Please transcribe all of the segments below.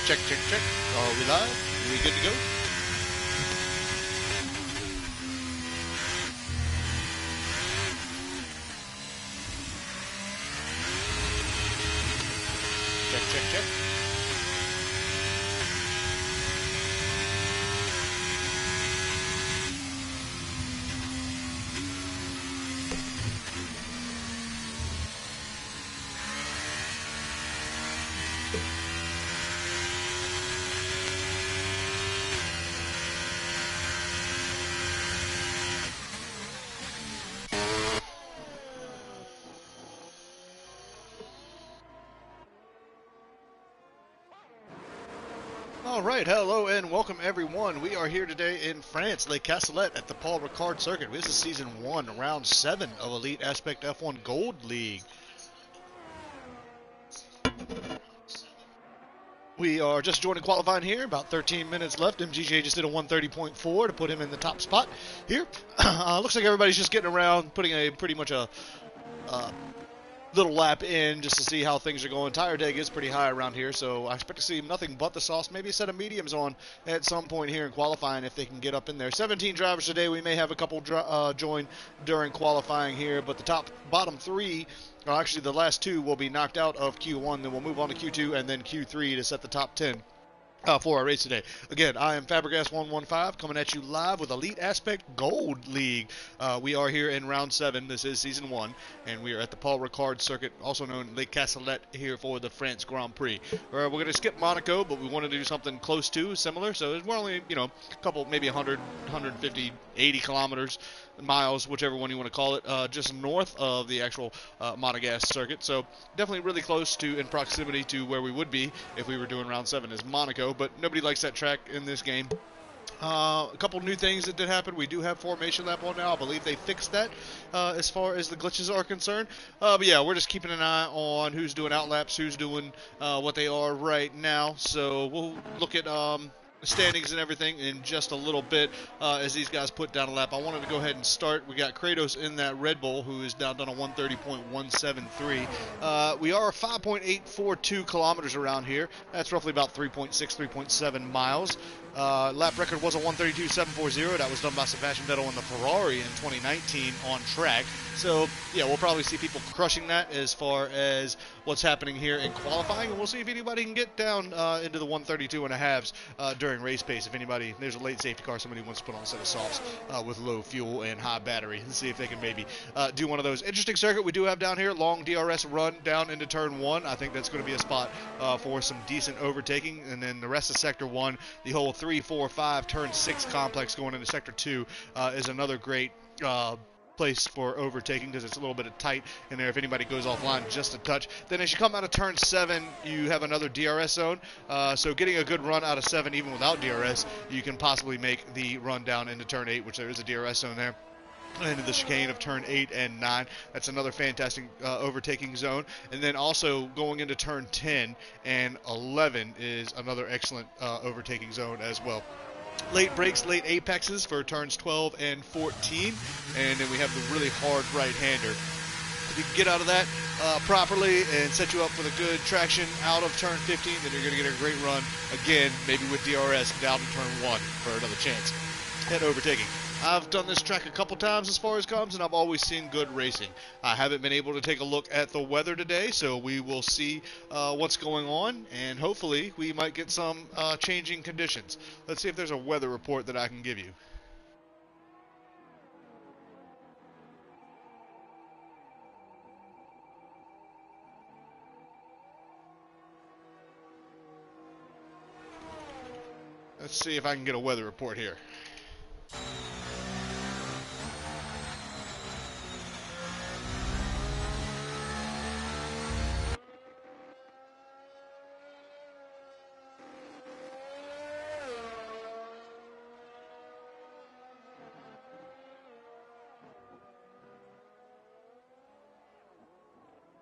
Check, check, check. Are we live? Are we good to go? Check, check, check. All right, hello and welcome everyone. We are here today in France, Les Castellet at the Paul Ricard Circuit. This is Season 1, Round 7 of Elite Aspect F1 Gold League. We are just joining qualifying here, about 13 minutes left. MGJ just did a 130.4 to put him in the top spot here. Looks like everybody's just getting around, putting a pretty much a little lap in just to see how things are going. Tire deg is pretty high around here, so I expect to see nothing but the sauce. Maybe a set of mediums on at some point here in qualifying if they can get up in there. 17 drivers today. We may have a couple join during qualifying here, but the bottom three, or actually the last two, will be knocked out of Q1. Then we'll move on to Q2 and then Q3 to set the top 10. For our race today. Again, I am Fabregas115 coming at you live with Elite Aspect Gold League. We are here in round 7. This is season 1, and we are at the Paul Ricard Circuit, also known as Les Castellet, here for the France Grand Prix. We're going to skip Monaco, but we wanted to do something close to similar. So we're only, a couple, maybe 100, 150, 80 kilometers, miles, whichever one you want to call it, just north of the actual Monegasque circuit. So definitely really close to, in proximity to where we would be if we were doing round 7 is Monaco, but nobody likes that track in this game. A couple new things that did happen. We do have formation lap on now. I believe they fixed that as far as the glitches are concerned. But yeah, we're just keeping an eye on who's doing outlaps, who's doing what they are right now. So we'll look at standings and everything in just a little bit as these guys put down a lap. I wanted to go ahead and start. We got Kratos in that Red Bull, who is now done a 130.173. We are 5.842 kilometers around here. That's roughly about 3.6, 3.7 miles. Lap record was a 132.740. That was done by Sebastian Vettel in the Ferrari in 2019 on track. So, yeah, we'll probably see people crushing that as far as what's happening here in qualifying. And we'll see if anybody can get down into the 132 and a halves during race pace. If anybody, there's a late safety car, somebody wants to put on a set of softs with low fuel and high battery and see if they can maybe do one of those. Interesting circuit we do have down here. Long DRS run down into turn 1. I think that's going to be a spot for some decent overtaking. And then the rest of sector 1, the whole 3, 4, 5, turn 6 complex going into sector 2 is another great place for overtaking because it's a little bit of tight in there if anybody goes offline just a touch. Then as you come out of turn 7, you have another DRS zone. So getting a good run out of 7 even without DRS, you can possibly make the run down into turn 8, which there is a DRS zone there. Into the chicane of turn 8 and 9. That's another fantastic overtaking zone. And then also going into turn 10 and 11 is another excellent overtaking zone as well. Late brakes, late apexes for turns 12 and 14. And then we have the really hard right-hander. If you can get out of that properly and set you up for the good traction out of turn 15, then you're going to get a great run, again, maybe with DRS down to turn 1 for another chance at overtaking. I've done this track a couple times as far as comes, and I've always seen good racing. I haven't been able to take a look at the weather today, so we will see what's going on, and hopefully we might get some changing conditions. Let's see if there's a weather report that I can give you. Let's see if I can get a weather report here.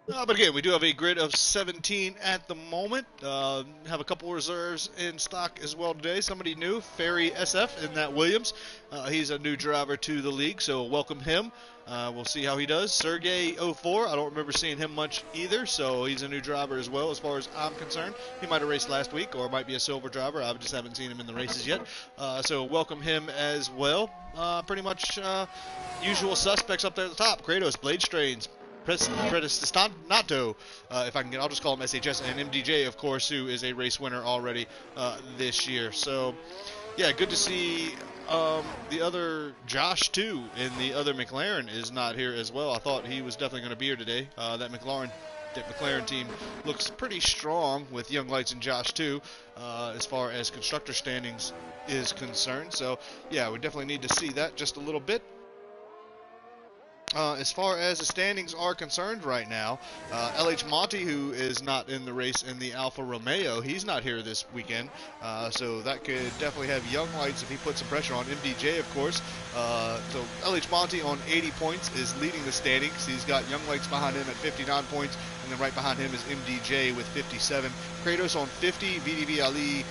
But again, we do have a grid of 17 at the moment. Have a couple reserves in stock as well today. Somebody new, Ferry SF in that Williams. He's a new driver to the league, so welcome him. We'll see how he does. Sergey 04, I don't remember seeing him much either, so he's a new driver as well as far as I'm concerned. He might have raced last week or might be a silver driver. I just haven't seen him in the races yet. So welcome him as well. Pretty much usual suspects up there at the top. Kratos, Blade Strains, Predestinato, if I can get, I'll just call him SHS, and MDJ, of course, who is a race winner already this year. So, yeah, good to see the other Josh, too, in the other McLaren is not here as well. I thought he was definitely going to be here today. That McLaren team looks pretty strong with Young Lights and Josh, too, as far as constructor standings is concerned. So, yeah, we definitely need to see that just a little bit. As far as the standings are concerned right now, LH Monty, who is not in the race in the Alfa Romeo, he's not here this weekend, so that could definitely have Young Lights if he puts some pressure on. MDJ, of course. So LH Monty on 80 points is leading the standings. He's got Young Lights behind him at 59 points, and then right behind him is MDJ with 57. Kratos on 50, VDV Ali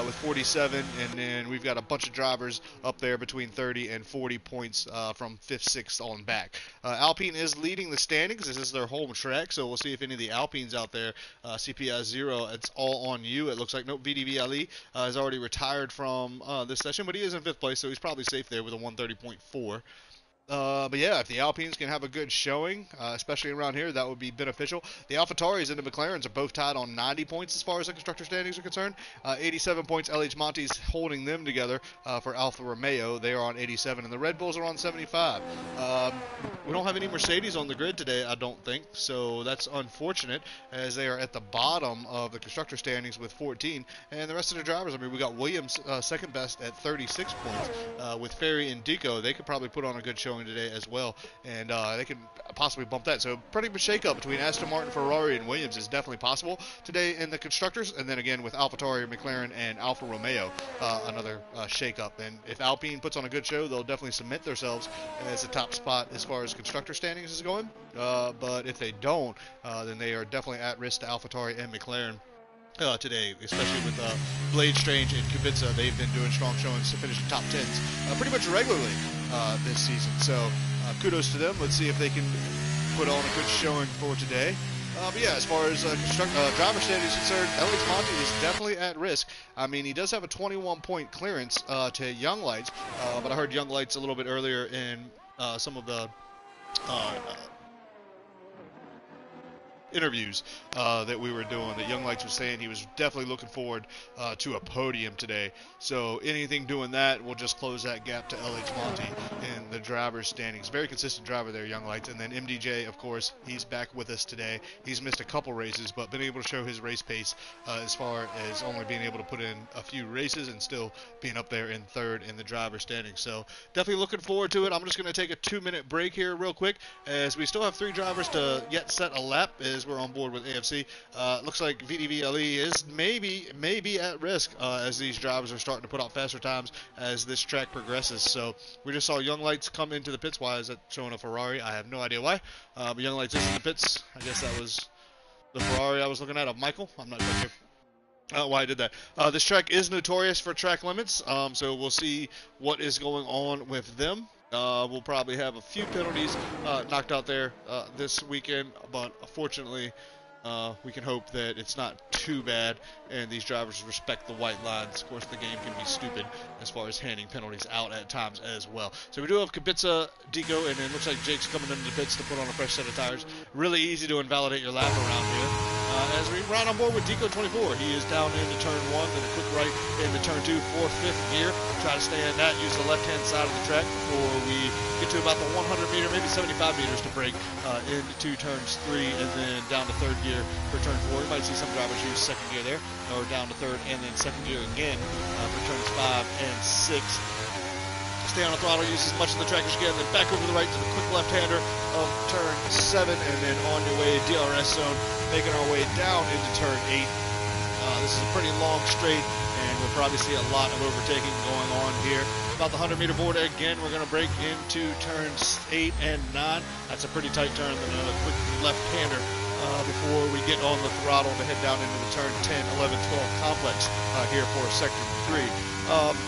with 47, and then we've got a bunch of drivers up there between 30 and 40 points from 5th, 6th on back. Alpine is leading the standings. This is their home track, so we'll see if any of the Alpines out there, CPI 0, it's all on you. It looks like nope, VDV Ali has already retired from this session, but he is in 5th place, so he's probably safe there with a 130.4. But yeah, if the Alpines can have a good showing, especially around here, that would be beneficial. The AlphaTauris and the McLarens are both tied on 90 points as far as the constructor standings are concerned. 87 points, LH Monty's holding them together for Alfa Romeo. They are on 87, and the Red Bulls are on 75. We don't have any Mercedes on the grid today, I don't think, so that's unfortunate, as they are at the bottom of the constructor standings with 14. And the rest of the drivers, I mean, we got Williams second best at 36 points. With Ferry and Deco, they could probably put on a good showing today as well, and they can possibly bump that. So pretty much shake-up between Aston Martin, Ferrari, and Williams is definitely possible today in the constructors, and then again with AlphaTauri, McLaren, and Alfa Romeo, another shake-up. And if Alpine puts on a good show, they'll definitely cement themselves as a top spot as far as constructor standings is going. But if they don't, then they are definitely at risk to AlphaTauri and McLaren. Today, especially with Blade Strange and Kubica. They've been doing strong showings to finish the top 10s pretty much regularly this season. So kudos to them. Let's see if they can put on a good showing for today. But yeah, as far as driver standing is concerned, LH Monty is definitely at risk. I mean, he does have a 21-point clearance to Young Lights, but I heard Young Lights a little bit earlier in some of the interviews that we were doing, that Young Lights was saying he was definitely looking forward to a podium today. So anything doing that will just close that gap to LH Monty in the driver's standings. Very consistent driver there, Young Lights. And then MDJ, of course, he's back with us today. He's missed a couple races, but been able to show his race pace as far as only being able to put in a few races and still being up there in 3rd in the driver's standings. So definitely looking forward to it. I'm just going to take a 2-minute break here real quick, as we still have 3 drivers to yet set a lap as we're on board with AFC. Looks like VDV Ali is maybe at risk as these drivers are starting to put out faster times as this track progresses. So we just saw Young Lights come into the pits. Why is that showing a Ferrari? I have no idea why. But Young Lights is in the pits. I guess that was the Ferrari I was looking at of Michael. I'm not quite sure why I did that. This track is notorious for track limits, so we'll see what is going on with them. We'll probably have a few penalties knocked out there this weekend, but fortunately we can hope that it's not too bad and these drivers respect the white lines. Of course, the game can be stupid as far as handing penalties out at times as well. So we do have Kubica, Deco, and it looks like Jake's coming into the pits to put on a fresh set of tires. Really easy to invalidate your lap around here. As we ride on board with Deco 24, he is down into turn 1, then a quick right into turn 2 for 5th gear. Try to stay in that, use the left-hand side of the track before we get to about the 100 meter, maybe 75 meters to break into turns 3 and then down to 3rd gear for turn 4. You might see some drivers use 2nd gear there, or down to 3rd and then 2nd gear again for turns 5 and 6. Stay on the throttle, use as much of the track as you can, then back over the right to the quick left-hander of turn 7, and then on your way DRS zone, making our way down into turn 8. This is a pretty long straight, and we'll probably see a lot of overtaking going on here. About the 100-meter board again, we're going to break into turns 8 and 9. That's a pretty tight turn, then another quick left-hander before we get on the throttle to head down into the turn 10, 11, 12 complex here for sector 3.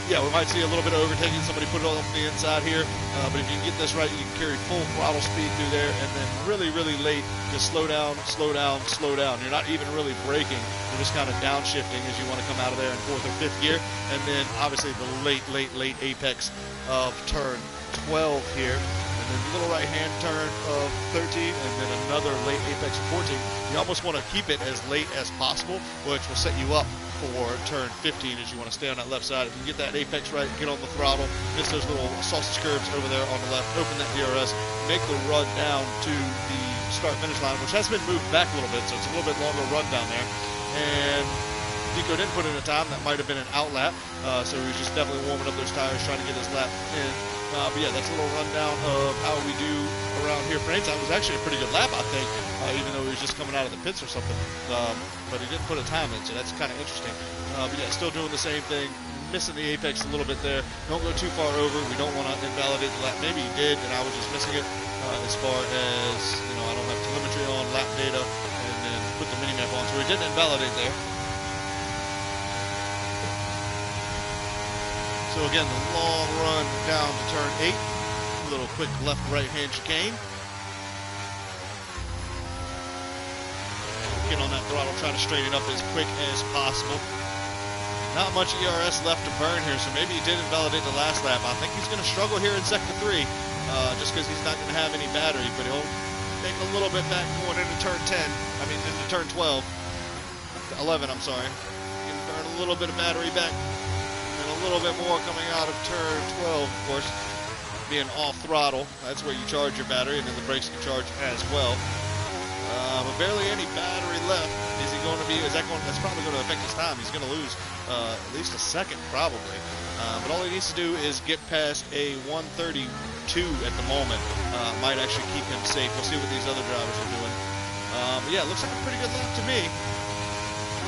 Yeah, we might see a little bit of overtaking. Somebody put it on the inside here, but if you can get this right, you can carry full throttle speed through there, and then really, really late, just slow down, slow down, slow down. You're not even really braking. You're just kind of downshifting as you want to come out of there in 4th or 5th gear, and then obviously the late apex of turn 12 here, and then the little right-hand turn of 13, and then another late apex of 14. You almost want to keep it as late as possible, which will set you up for turn 15 as you want to stay on that left side. If you get that apex right, get on the throttle, miss those little sausage curbs over there on the left, open that DRS, make the run down to the start-finish line, which has been moved back a little bit, so it's a little bit longer run down there. And Deco didn't put in a time. That might have been an out lap, so he was just definitely warming up those tires, trying to get his lap in. But yeah, that's a little rundown of how we do around here. For Ainsley, it was actually a pretty good lap, I think, even though he was just coming out of the pits or something. But he didn't put a time in, so that's kind of interesting. But yeah, still doing the same thing, missing the apex a little bit there. Don't go too far over. We don't want to invalidate the lap. Maybe he did, and I was just missing it as far as, you know, I don't have telemetry on lap data, and then put the mini-map on, so he didn't invalidate there. So again, the long run down to turn 8, a little quick left-right-hand chicane. Get on that throttle, try to straighten it up as quick as possible. Not much ERS left to burn here, so maybe he did invalidate the last lap. I think he's going to struggle here in sector 3, just because he's not going to have any battery, but he'll make a little bit back going into turn 10. I mean, into turn 12. 11, I'm sorry. He can burn a little bit of battery back. A little bit more coming out of turn 12, of course, being off throttle. That's where you charge your battery, and then the brakes can charge as well. But barely any battery left. Is he going to be? That's probably going to affect his time. He's going to lose at least a second, probably. But all he needs to do is get past a 132 at the moment. Might actually keep him safe. We'll see what these other drivers are doing. But yeah, it looks like a pretty good lap to me.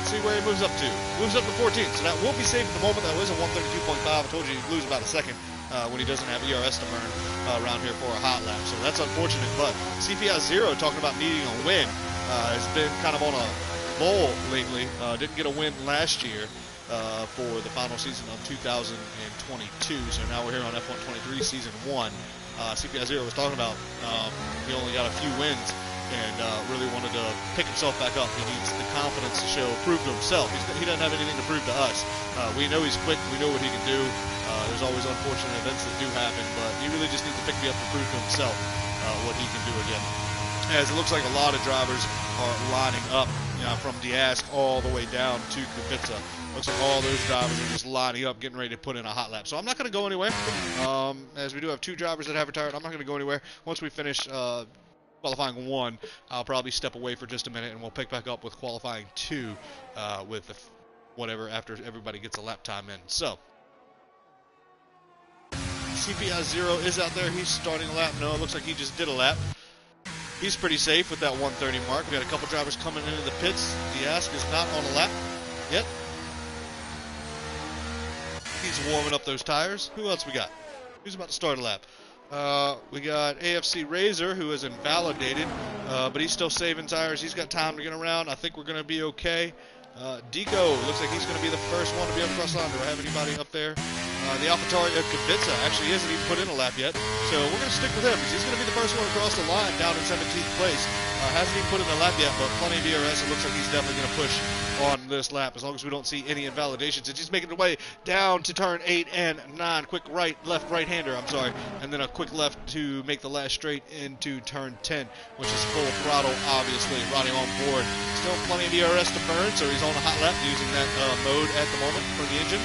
See where he moves up to. Moves up to 14, so that will be safe at the moment. That was a 132.5. I told you he'd lose about a second when he doesn't have ERS to burn around here for a hot lap. So that's unfortunate, but CPI 0 talking about needing a win has been kind of on a lull lately. Didn't get a win last year for the final season of 2022, so now we're here on F123 Season 1. CPI 0 was talking about he only got a few wins and really wanted to pick himself back up. He needs the confidence to show, prove to himself. He doesn't have anything to prove to us. We know he's quick. We know what he can do. There's always unfortunate events that do happen, but he really just needs to pick me up to prove to himself what he can do again. As it looks like a lot of drivers are lining up, you know, from Diask all the way down to Kubica. Looks like all those drivers are just lining up, getting ready to put in a hot lap. So I'm not going to go anywhere. As we do have 2 drivers that have retired, I'm not going to go anywhere. Once we finish qualifying 1, I'll probably step away for just a minute, and we'll pick back up with qualifying 2 with whatever after everybody gets a lap time in. So CPI 0 is out there. He's starting a lap. No, it looks like he just did a lap. He's pretty safe with that 130 mark. We got a couple drivers coming into the pits. Diask is not on a lap yet. He's warming up those tires. Who else we got? Who's about to start a lap? We got AFC Razor, who is invalidated, but he's still saving tires. He's got time to get around. I think we're going to be okay. Deco looks like he's going to be the first one to be able to cross the line. Do I have anybody up there? The AlphaTauri of Kubica actually isn't even put in a lap yet, so we're going to stick with him because he's going to be the first one across the line down in 17th place. Hasn't even put in a lap yet, but plenty of DRS. It looks like he's definitely going to push on this lap as long as we don't see any invalidations. And he's making the way down to turn 8 and 9. Quick right-hander, I'm sorry, and then a quick left to make the last straight into turn 10, which is full throttle, obviously, riding on board. Still plenty of DRS to burn, so he's on a hot lap using that mode at the moment for the engine.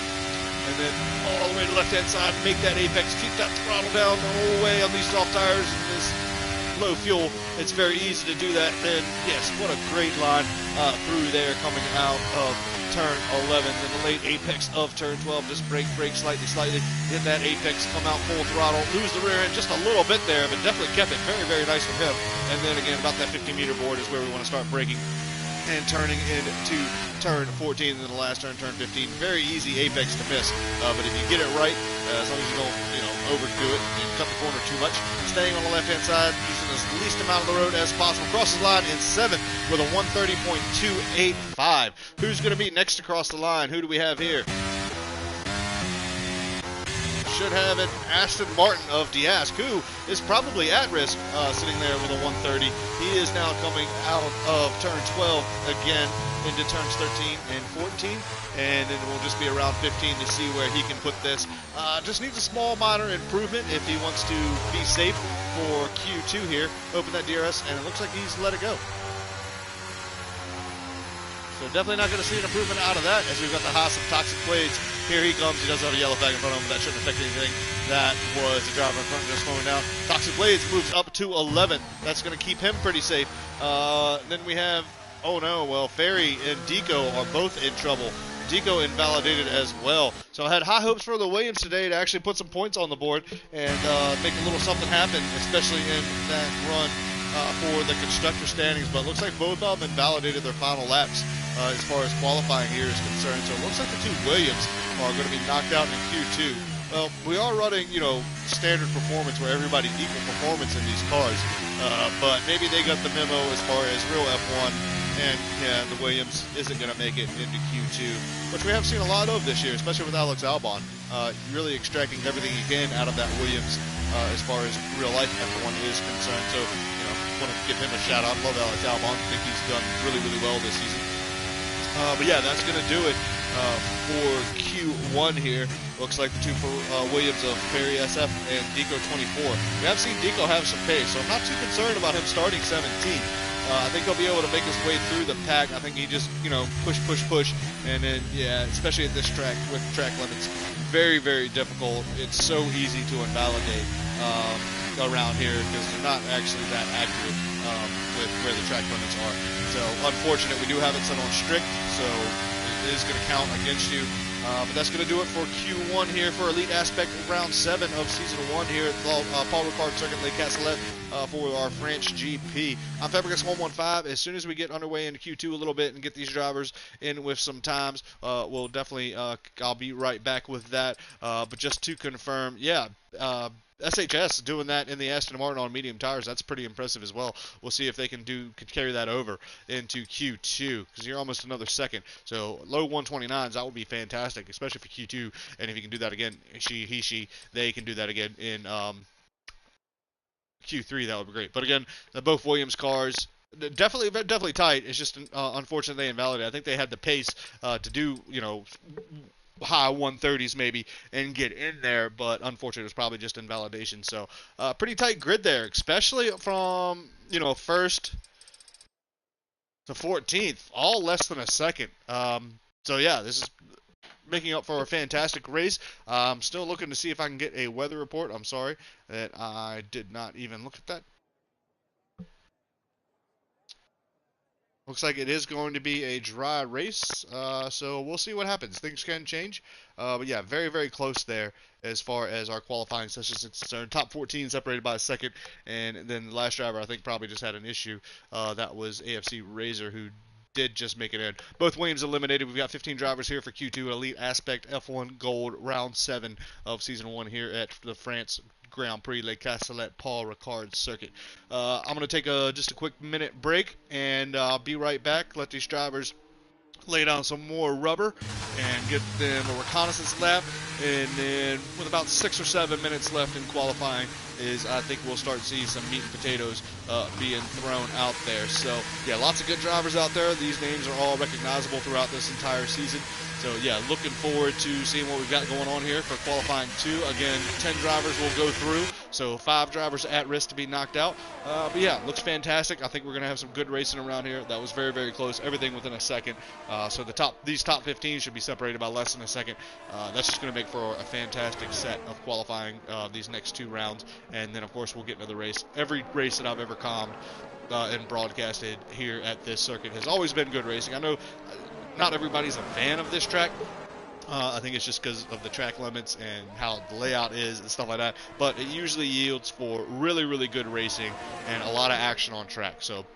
And then all the way to the left-hand side, make that apex, keep that throttle down the whole way on these soft tires and this low fuel. It's very easy to do that. Then, yes, what a great line through there coming out of turn 11. Then the late apex of turn 12, just brake slightly. Hit that apex, come out full throttle, lose the rear end just a little bit there, but definitely kept it. Very, very nice from him. And then again, about that 50-meter board is where we want to start braking and turning into turn 14, and then the last turn, turn 15. Very easy apex to miss, but if you get it right, as long as you don't, overdo it and cut the corner too much. Staying on the left-hand side, using as least amount of the road as possible. Crosses the line in 7th with a 130.285. Who's going to be next across the line? Who do we have here? Should have it Aston Martin of Diask, who is probably at risk sitting there with a 130. He is now coming out of turn 12 again into turns 13 and 14, and it will just be around 15 to see where he can put this. Just needs a small minor improvement if he wants to be safe for Q2 here. Open that DRS, and it looks like he's let it go. So definitely not going to see an improvement out of that, as we've got the Haas of Toxic Blades. Here he comes. He does have a yellow flag in front of him, but that shouldn't affect anything. That was the driver in front just slowing down. Toxic Blades moves up to 11th. That's going to keep him pretty safe. Then we have, oh no, well, Ferry and Deco are both in trouble. Deco invalidated as well. So I had high hopes for the Williams today to actually put some points on the board and make a little something happen, especially in that run for the constructor standings. But it looks like both of them invalidated their final laps as far as qualifying here is concerned. So it looks like the two Williams are going to be knocked out in Q2. Well, we are running, standard performance where everybody's equal performance in these cars. But maybe they got the memo as far as real F1. And, yeah, the Williams isn't going to make it into Q2, which we have seen a lot of this year, especially with Alex Albon. Really extracting everything he can out of that Williams as far as real-life F1 is concerned. So, want to give him a shout-out. Love Alex Albon. I think he's done really, really well this season. But, yeah, that's going to do it for Q1 here. Looks like the two for Williams of Ferry SF and Deco 24. We have seen Deco have some pace, so I'm not too concerned about him starting 17th. I think he'll be able to make his way through the pack. I think he just, push, and then, yeah, especially at this track with track limits, very, very difficult. It's so easy to invalidate around here because they're not actually that accurate with where the track limits are. So, unfortunate, we do have it set on strict, so it is going to count against you. But that's going to do it for Q1 here for Elite Aspect Round 7 of Season 1 here at Paul Ricard Circuit Les Castellet for our French GP. I'm Fabricus115. As soon as we get underway into Q2 a little bit and get these drivers in with some times, we'll definitely, I'll be right back with that. But just to confirm, yeah, SHS doing that in the Aston Martin on medium tires, that's pretty impressive as well. We'll see if they can carry that over into Q2, because you're almost another second. So low 129s, that would be fantastic, especially for Q2. And if you can do that again, they can do that again in Q3, that would be great. But again, both Williams cars, definitely tight. It's just unfortunate they invalidated. I think they had the pace to do, high 130s maybe and get in there, but unfortunately it was probably just invalidation. So pretty tight grid there, especially from first to 14th, all less than a second. So yeah, this is making up for a fantastic race. I'm still looking to see if I can get a weather report. I'm sorry that I did not even look at that. Looks like it is going to be a dry race, so we'll see what happens. Things can change, but yeah, very, very close there as far as our qualifying sessions is concerned. Top 14 separated by a second, and then the last driver I think probably just had an issue. That was AFC Razor, who did just make it in. Both Williams eliminated. We've got 15 drivers here for Q2 Elite Aspect F1 Gold Round 7 of Season 1 here at the France Grand Prix Les Castellet Paul Ricard Circuit. I'm going to take just a quick minute break, and I'll be right back. Let these drivers lay down some more rubber and get them a reconnaissance lap, and then with about 6 or 7 minutes left in qualifying I think we'll start seeing some meat and potatoes being thrown out there. So yeah, lots of good drivers out there. These names are all recognizable throughout this entire season. So yeah, looking forward to seeing what we've got going on here for qualifying 2. Again, 10 drivers will go through, so 5 drivers at risk to be knocked out. But yeah, looks fantastic. I think we're going to have some good racing around here. That was very, very close. Everything within a second. So these top 15 should be separated by less than a second. That's just going to make for a fantastic set of qualifying these next 2 rounds. And then, of course, we'll get into the race. Every race that I've ever calmed and broadcasted here at this circuit has always been good racing. I know not everybody's a fan of this track. I think it's just because of the track limits and how the layout is and stuff like that. But it usually yields for really, really good racing and a lot of action on track. So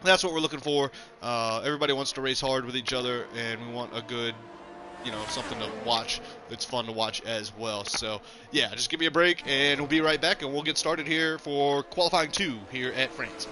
that's what we're looking for. Everybody wants to race hard with each other, and we want a good, something to watch it's fun to watch as well. So, yeah, just give me a break, and we'll be right back, and we'll get started here for qualifying 2 here at France.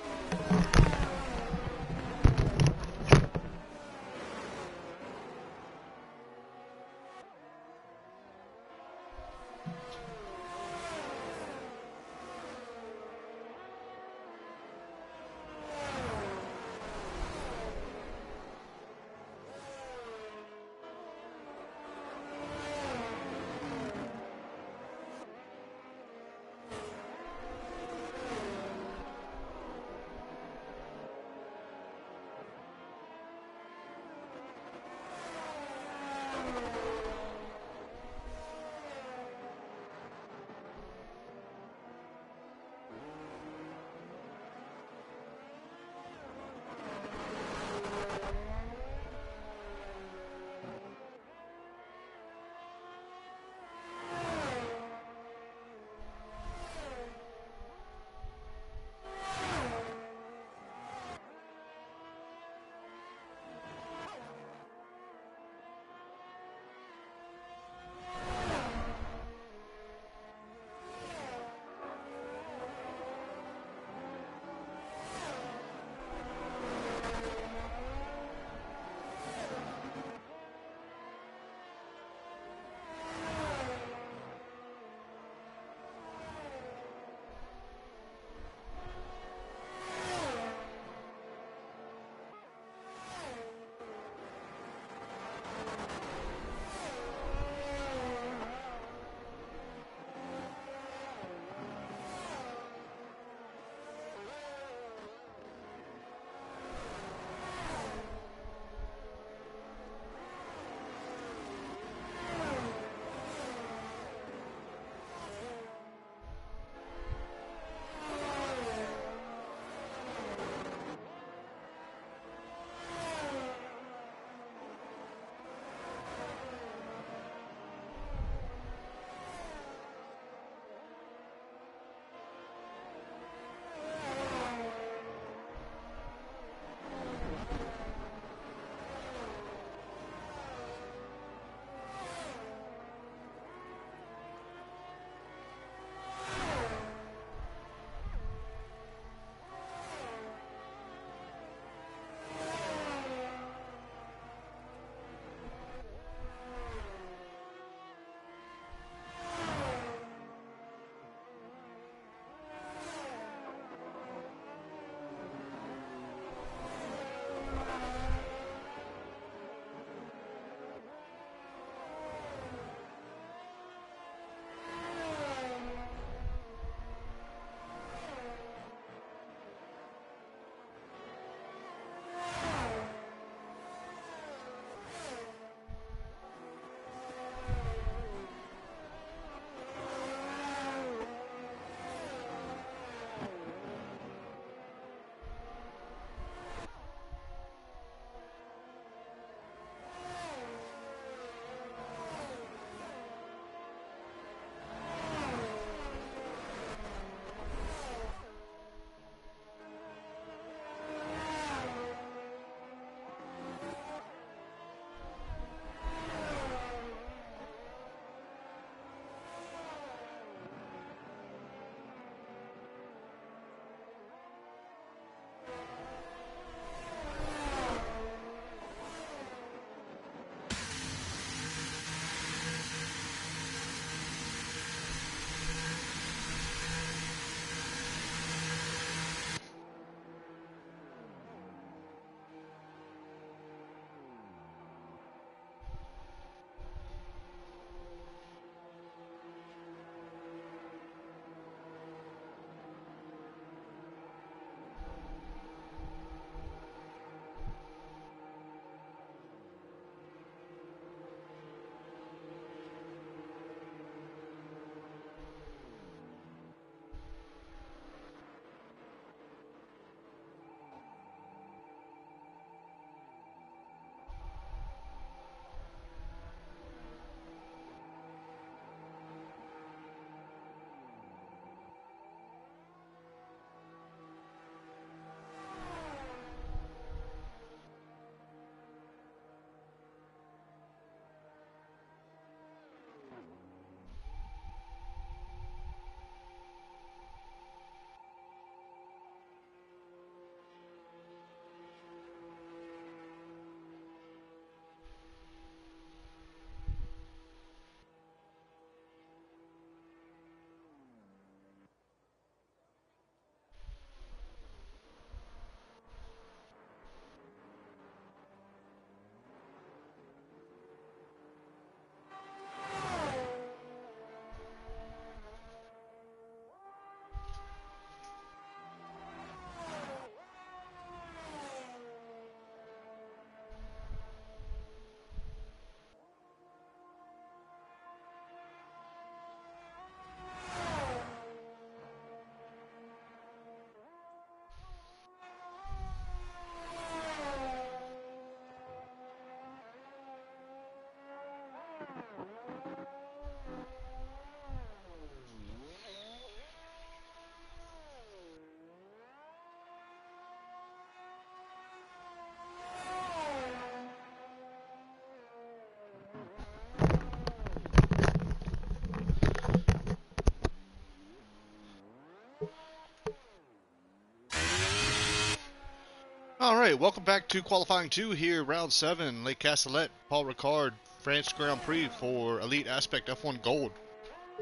All right, welcome back to qualifying 2 here, round 7, Lake Castellet, Paul Ricard, France Grand Prix for Elite Aspect F1 Gold.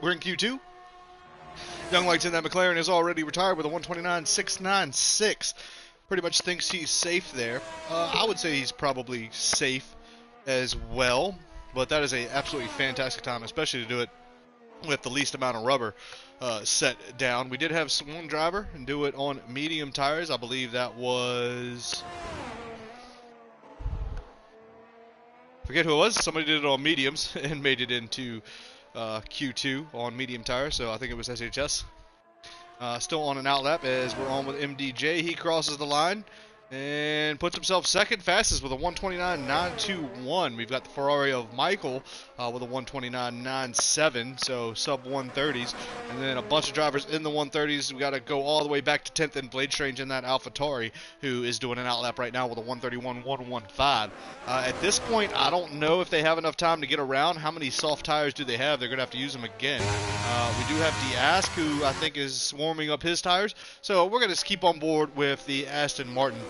We're in Q2. Young Lights in that McLaren is already retired with a 129.696. Pretty much thinks he's safe there. I would say he's probably safe as well, but that is a absolutely fantastic time, especially to do it with the least amount of rubber set down. We did have one driver and do it on medium tires. I believe that was... forget who it was. Somebody did it on mediums and made it into Q2 on medium tires, so I think it was SHS. Still on an outlap as we're on with MDJ. He crosses the line and puts himself second fastest with a 129.921. We've got the Ferrari of Michael with a 129.97, so sub 130s. And then a bunch of drivers in the 130s. We got to go all the way back to 10th and Blade Strange in that AlphaTauri, who is doing an outlap right now with a 131.115. At this point, I don't know if they have enough time to get around. How many soft tires do they have? They're going to have to use them again. We do have D'Ask, who I think is warming up his tires. So we're going to just keep on board with the Aston Martin.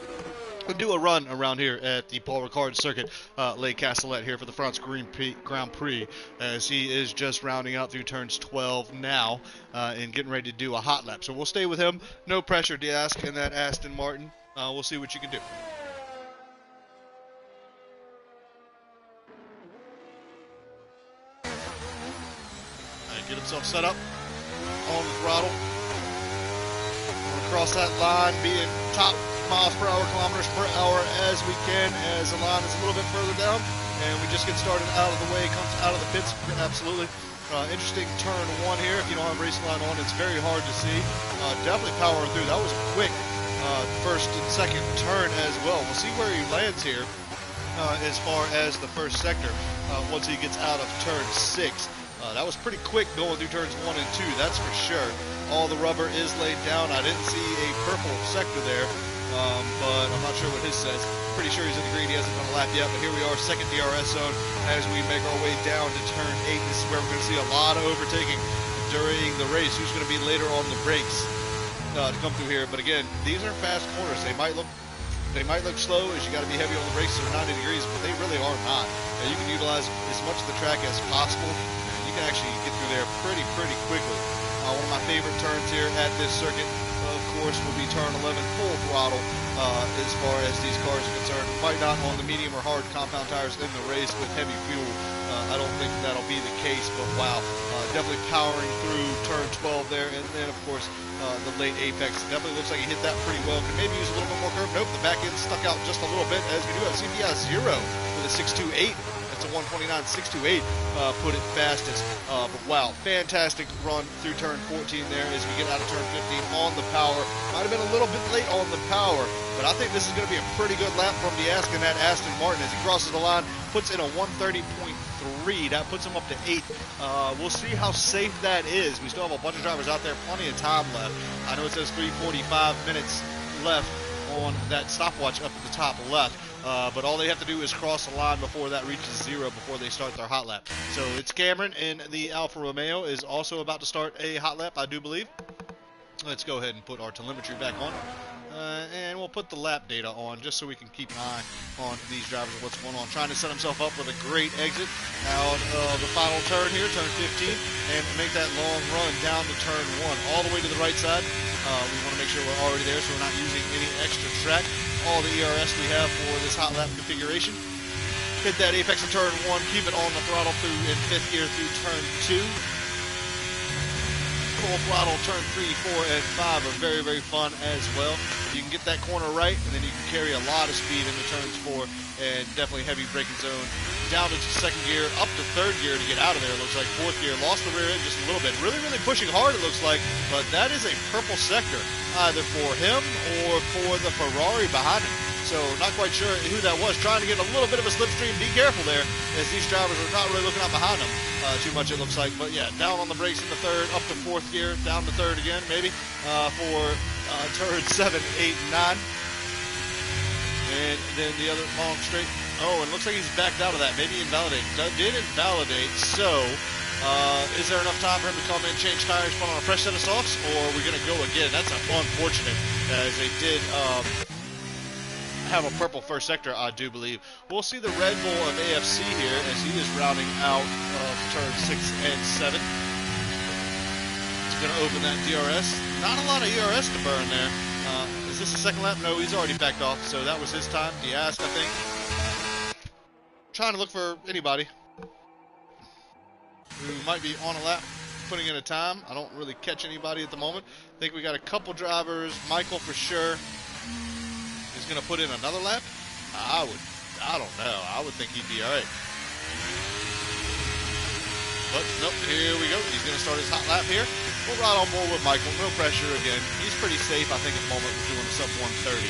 We'll do a run around here at the Paul Ricard circuit, Lake Castellet here for the France Grand Prix, as he is just rounding out through turns 12 now and getting ready to do a hot lap. So we'll stay with him. No pressure, D'Ask, in that Aston Martin. We'll see what you can do. Get himself set up on the throttle. Across that line, being top miles per hour, kilometers per hour as we can, as the line is a little bit further down, and we just get started out of the way, comes out of the pits. Absolutely interesting turn 1 here. If you don't have racing line on, it's very hard to see. Definitely powering through. That was a quick first and second turn as well. We'll see where he lands here as far as the first sector once he gets out of turn 6. That was pretty quick going through turns 1 and 2, that's for sure. All the rubber is laid down. I didn't see a purple sector there, but I'm not sure what his says. Pretty sure he's in the green. He hasn't done a lap yet, but here we are, second DRS zone as we make our way down to turn 8. This is where we're going to see a lot of overtaking during the race. Who's going to be later on the brakes to come through here? But again, these are fast corners. They might look slow as you got to be heavy on the brakes. They're 90 degrees, but they really are not. You can utilize as much of the track as possible. You can actually get through there pretty quickly. One of my favorite turns here at this circuit, of course, will be turn 11, full throttle, as far as these cars are concerned. Might not on the medium or hard compound tires in the race with heavy fuel. I don't think that'll be the case, but wow, definitely powering through turn 12 there, and then of course the late apex. Definitely looks like he hit that pretty well. Could maybe use a little bit more curve. Nope, the back end stuck out just a little bit, as we do have CPI 0 with a 628. That's a 129.628, put it fastest. But wow, fantastic run through turn 14 there as we get out of turn 15 on the power. Might have been a little bit late on the power, but I think this is going to be a pretty good lap from D'Ask and that Aston Martin as he crosses the line, puts in a 130.3. That puts him up to 8th. We'll see how safe that is. We still have a bunch of drivers out there, plenty of time left. I know it says 3:45 minutes left on that stopwatch up at the top left. But all they have to do is cross the line before that reaches 0 before they start their hot lap. So it's Cameron, and the Alfa Romeo is also about to start a hot lap, I do believe. Let's go ahead and put our telemetry back on. And we'll put the lap data on just so we can keep an eye on these drivers and what's going on. Trying to set himself up with a great exit out of the final turn here, turn 15, and make that long run down to turn 1, all the way to the right side. We want to make sure we're already there so we're not using any extra track. All the ERS we have for this hot lap configuration. Hit that apex in turn 1, keep it on the throttle through in 5th gear through turn 2. Full throttle turn 3, 4, and 5 are very fun as well. You can get that corner right, and then you can carry a lot of speed into turns 4, and definitely heavy braking zone. Down to 2nd gear, up to 3rd gear to get out of there. It looks like 4th gear, lost the rear end just a little bit. Really pushing hard, it looks like, but that is a purple sector, either for him or for the Ferrari behind him. So not quite sure who that was. Trying to get a little bit of a slipstream. Be careful there, as these drivers are not really looking out behind them too much, it looks like. But yeah, down on the brakes in the 3rd, up to 4th gear, down to 3rd again, maybe, for turn 7, 8, and 9. And then the other long straight. Oh, and it looks like he's backed out of that. Maybe invalidate. Did invalidate. So, is there enough time for him to come in, change tires, put on a fresh set of softs, or are we going to go again? That's unfortunate, as they did have a purple first sector, I do believe. We'll see the Red Bull of AFC here as he is rounding out of turn 6 and 7. He's going to open that DRS. Not a lot of ERS to burn there. Is this a second lap? No, he's already backed off, so that was his time. Diaz, I think. Trying to look for anybody who might be on a lap, putting in a time. I don't really catch anybody at the moment. I think we got a couple drivers. Michael for sure is going to put in another lap. I don't know. I would think he'd be all right. But nope, here we go. He's going to start his hot lap here. We'll ride on board with Michael. No pressure again. He's pretty safe, I think, at the moment. We're doing a sub 130.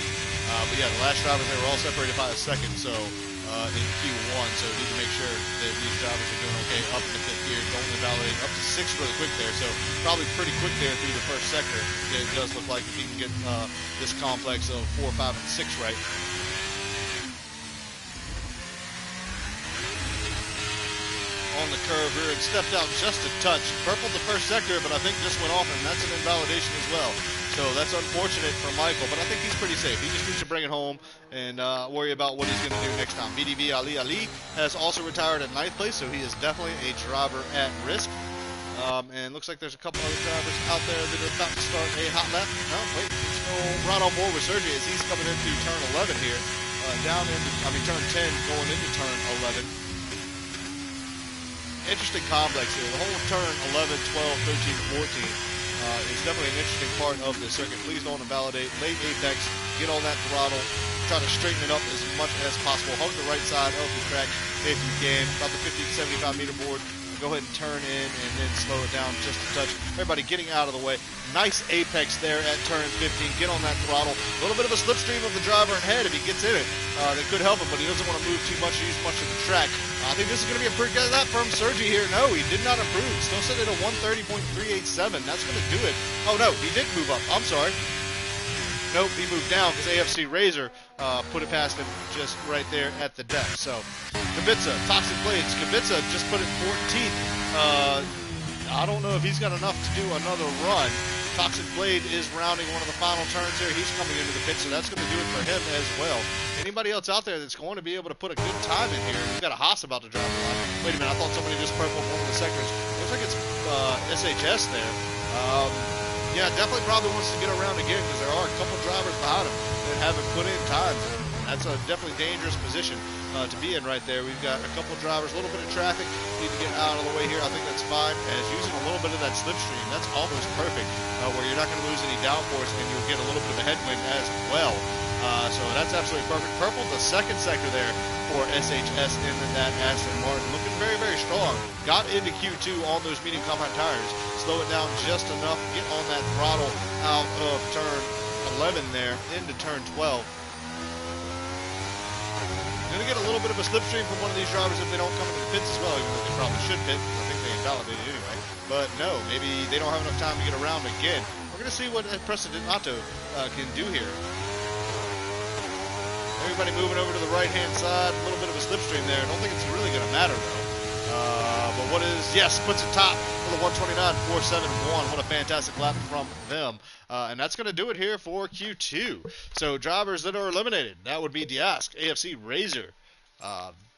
But yeah, the last drivers, they were all separated by a second. So in Q1, so we need to make sure that these drivers are doing okay up in the fifth gear. Don't invalidate up to 6 really quick there. So probably pretty quick there through the first sector. It does look like if he can get this complex of 4, 5, and 6 right. On the curve here and stepped out just a touch. Purpled the first sector, but I think just went off, and that's an invalidation as well. So that's unfortunate for Michael, but I think he's pretty safe. He just needs to bring it home and worry about what he's going to do next time. VDV Ali has also retired in 9th place, so he is definitely a driver at risk. And looks like there's a couple other drivers out there that are about to start a hot lap. No, wait, let's go right on board with Sergey as he's coming into turn 11 here. Turn 10 going into turn 11. Interesting complex here. The whole turn 11, 12, 13, 14 is definitely an interesting part of the circuit. Please don't invalidate. Late apex, get on that throttle, try to straighten it up as much as possible. Hug the right side of the track if you can. About the 50 to 75 meter board. Go ahead and turn in and then slow it down just a touch. Everybody getting out of the way. Nice apex there at turn 15. Get on that throttle. A little bit of a slipstream of the driver ahead if he gets in it. That could help him, but he doesn't want to move too much or use much of the track. I think this is going to be a pretty good lap from Sergi here. No, he did not improve. Still sitting at a 130.387. That's going to do it. Oh, no, he did move up. I'm sorry. Nope, he moved down because AFC Razor put it past him just right there at the deck. So, Kubica, Toxic Blades. Kubica just put it 14th. I don't know if he's got enough to do another run. Toxic Blade is rounding one of the final turns here. He's coming into the pit, so that's going to do it for him as well. Anybody else out there that's going to be able to put a good time in here? We've got a Haas about to drive the line. Wait a minute, I thought somebody just purpled one of the sectors. Looks like it's SHS there. Yeah, definitely probably wants to get around again because there are a couple drivers behind him that haven't put in times. That's a definitely dangerous position to be in right there. We've got a couple drivers, a little bit of traffic. Need to get out of the way here. I think that's fine. As using a little bit of that slipstream, that's almost perfect, where you're not going to lose any downforce and you'll get a little bit of a headwind as well. So that's absolutely perfect. Purple, the second sector there for SHS in that Aston Martin. Looking very, very strong. Got into Q2 on those medium compound tires. Slow it down just enough. Get on that throttle out of turn 11 there into turn 12. Going to get a little bit of a slipstream from one of these drivers if they don't come into the pits as well, even though they probably should pit. I think they invalidated anyway. But no, maybe they don't have enough time to get around again. We're going to see what Precedentato can do here. Everybody moving over to the right-hand side. A little bit of a slipstream there. I don't think it's really going to matter, though. But what is... Yes, puts it top for the 129.471. What a fantastic lap from them. And that's going to do it here for Q2. So drivers that are eliminated. That would be Diask, AFC Razor,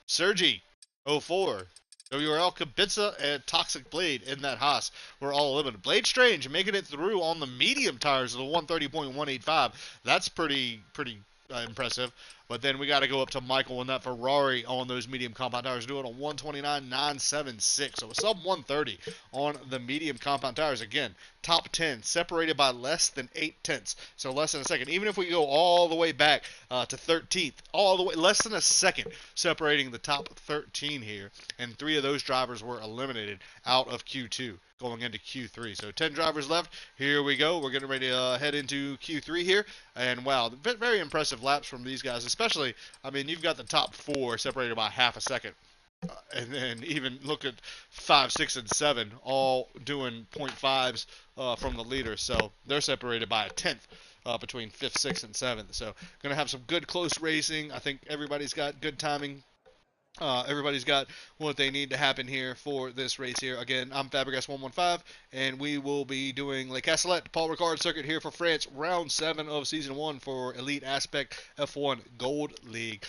Sergi, 04, WRL Kubica, and Toxic Blade in that Haas. We're all eliminated. Blade Strange making it through on the medium tires of the 130.185. That's pretty impressive. But then we got to go up to Michael in that Ferrari on those medium compound tires, doing a 129.976. So a sub 130 on the medium compound tires. Again, top 10, separated by less than 8/10. So less than a second. Even if we go all the way back to 13th, all the way, less than a second separating the top 13 here. And 3 of those drivers were eliminated out of Q2 going into Q3. So 10 drivers left. Here we go. We're getting ready to head into Q3 here. And wow, very impressive laps from these guys. Especially, I mean, you've got the top 4 separated by half a second. And then even look at 5, 6, and 7 all doing 0.5s from the leader. So they're separated by a 10th between 5th, 6th, and 7th. So going to have some good close racing. I think everybody's got good timing. Everybody's got what they need to happen here for this race here. Again, I'm Fabregas115, and we will be doing Le Castellet Paul Ricard circuit here for France, round 7 of season 1 for Elite Aspect F1 Gold League.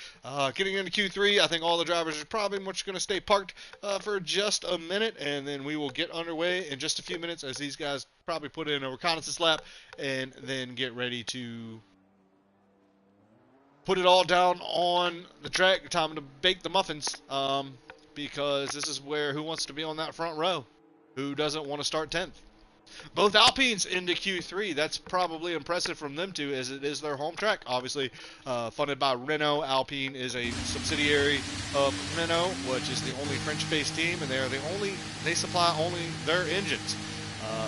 Getting into Q3, I think all the drivers are probably much going to stay parked for just a minute, and then we will get underway in just a few minutes as these guys probably put in a reconnaissance lap and then get ready to put it all down on the track. Time to bake the muffins, because this is where who wants to be on that front row? Who doesn't want to start 10th? Both Alpines into Q3. That's probably impressive from them two, as it is their home track. Obviously, funded by Renault. Alpine is a subsidiary of Renault, which is the only French-based team, and they supply only their engines.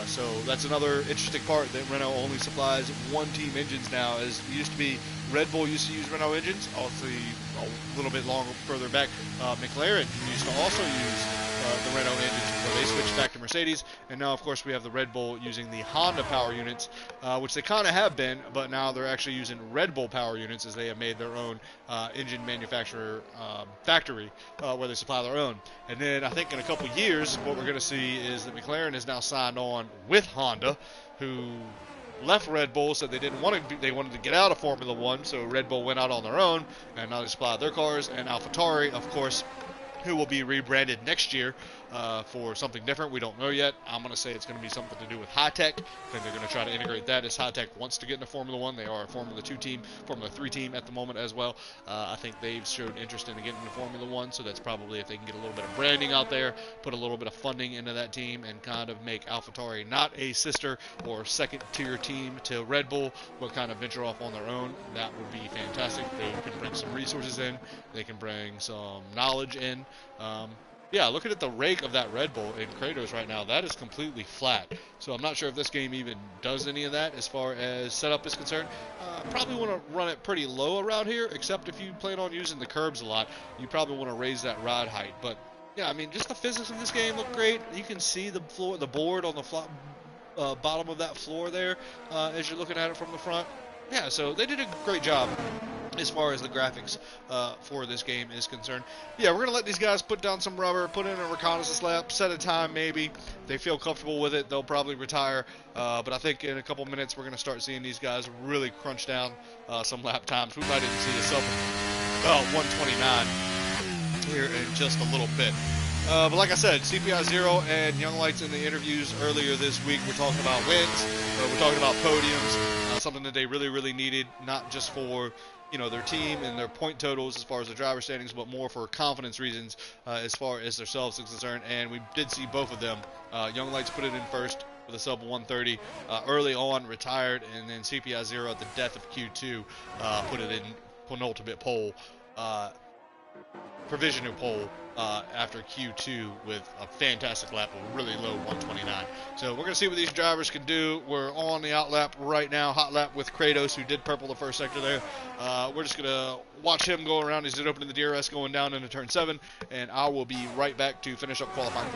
So that's another interesting part, that Renault only supplies one-team engines now. As it used to be, Red Bull used to use Renault engines. Also, a little bit longer further back, McLaren used to also use the Renault engines before they switched back to Mercedes. And now, of course, we have the Red Bull using the Honda power units, which they kind of have been, but now they're actually using Red Bull power units, as they have made their own engine manufacturer factory where they supply their own. And then I think in a couple years, what we're going to see is that McLaren is now signed on with Honda, who left Red Bull, said they didn't want to. They wanted to get out of Formula One, so Red Bull went out on their own, and now they supply their cars. And AlphaTauri, of course, who will be rebranded next year for something different. We don't know yet. I'm going to say it's going to be something to do with Hi-Tech. I think they're going to try to integrate that, as Hi-Tech wants to get into Formula 1. They are a Formula 2 team, Formula 3 team at the moment as well. I think they've showed interest in getting into Formula 1, so that's probably if they can get a little bit of branding out there, put a little bit of funding into that team, and kind of make AlphaTauri not a sister or second-tier team to Red Bull, but kind of venture off on their own. That would be fantastic. They can bring some resources in. They can bring some knowledge in. Yeah, looking at the rake of that Red Bull in Kratos right now, that is completely flat. So I'm not sure if this game even does any of that as far as setup is concerned. Probably want to run it pretty low around here, except if you plan on using the curbs a lot, you probably want to raise that ride height. But yeah, I mean, just the physics of this game look great. You can see the floor, the board on the bottom of that floor there as you're looking at it from the front. Yeah, so they did a great job as far as the graphics for this game is concerned. Yeah, we're going to let these guys put down some rubber, put in a reconnaissance lap, set a time maybe. They feel comfortable with it, they'll probably retire. But I think in a couple minutes we're going to start seeing these guys really crunch down some lap times. We might even see a sub 129 here in just a little bit. But like I said, CPI Zero and Young Lights in the interviews earlier this week were talking about wins, we're talking about podiums, something that they really, really needed, not just for their team and their point totals as far as the driver standings, but more for confidence reasons as far as themselves is concerned. And we did see both of them. Young Lights put it in first with a sub 130 early on, retired, and then CPI Zero at the death of Q2 put it in penultimate pole. Provisional pole after Q2 with a fantastic lap, a really low 129. So we're going to see what these drivers can do. We're on the out lap right now, hot lap with Kratos, who did purple the first sector there. We're just going to watch him go around. He's opening the DRS going down into turn 7, and I will be right back to finish up qualifying.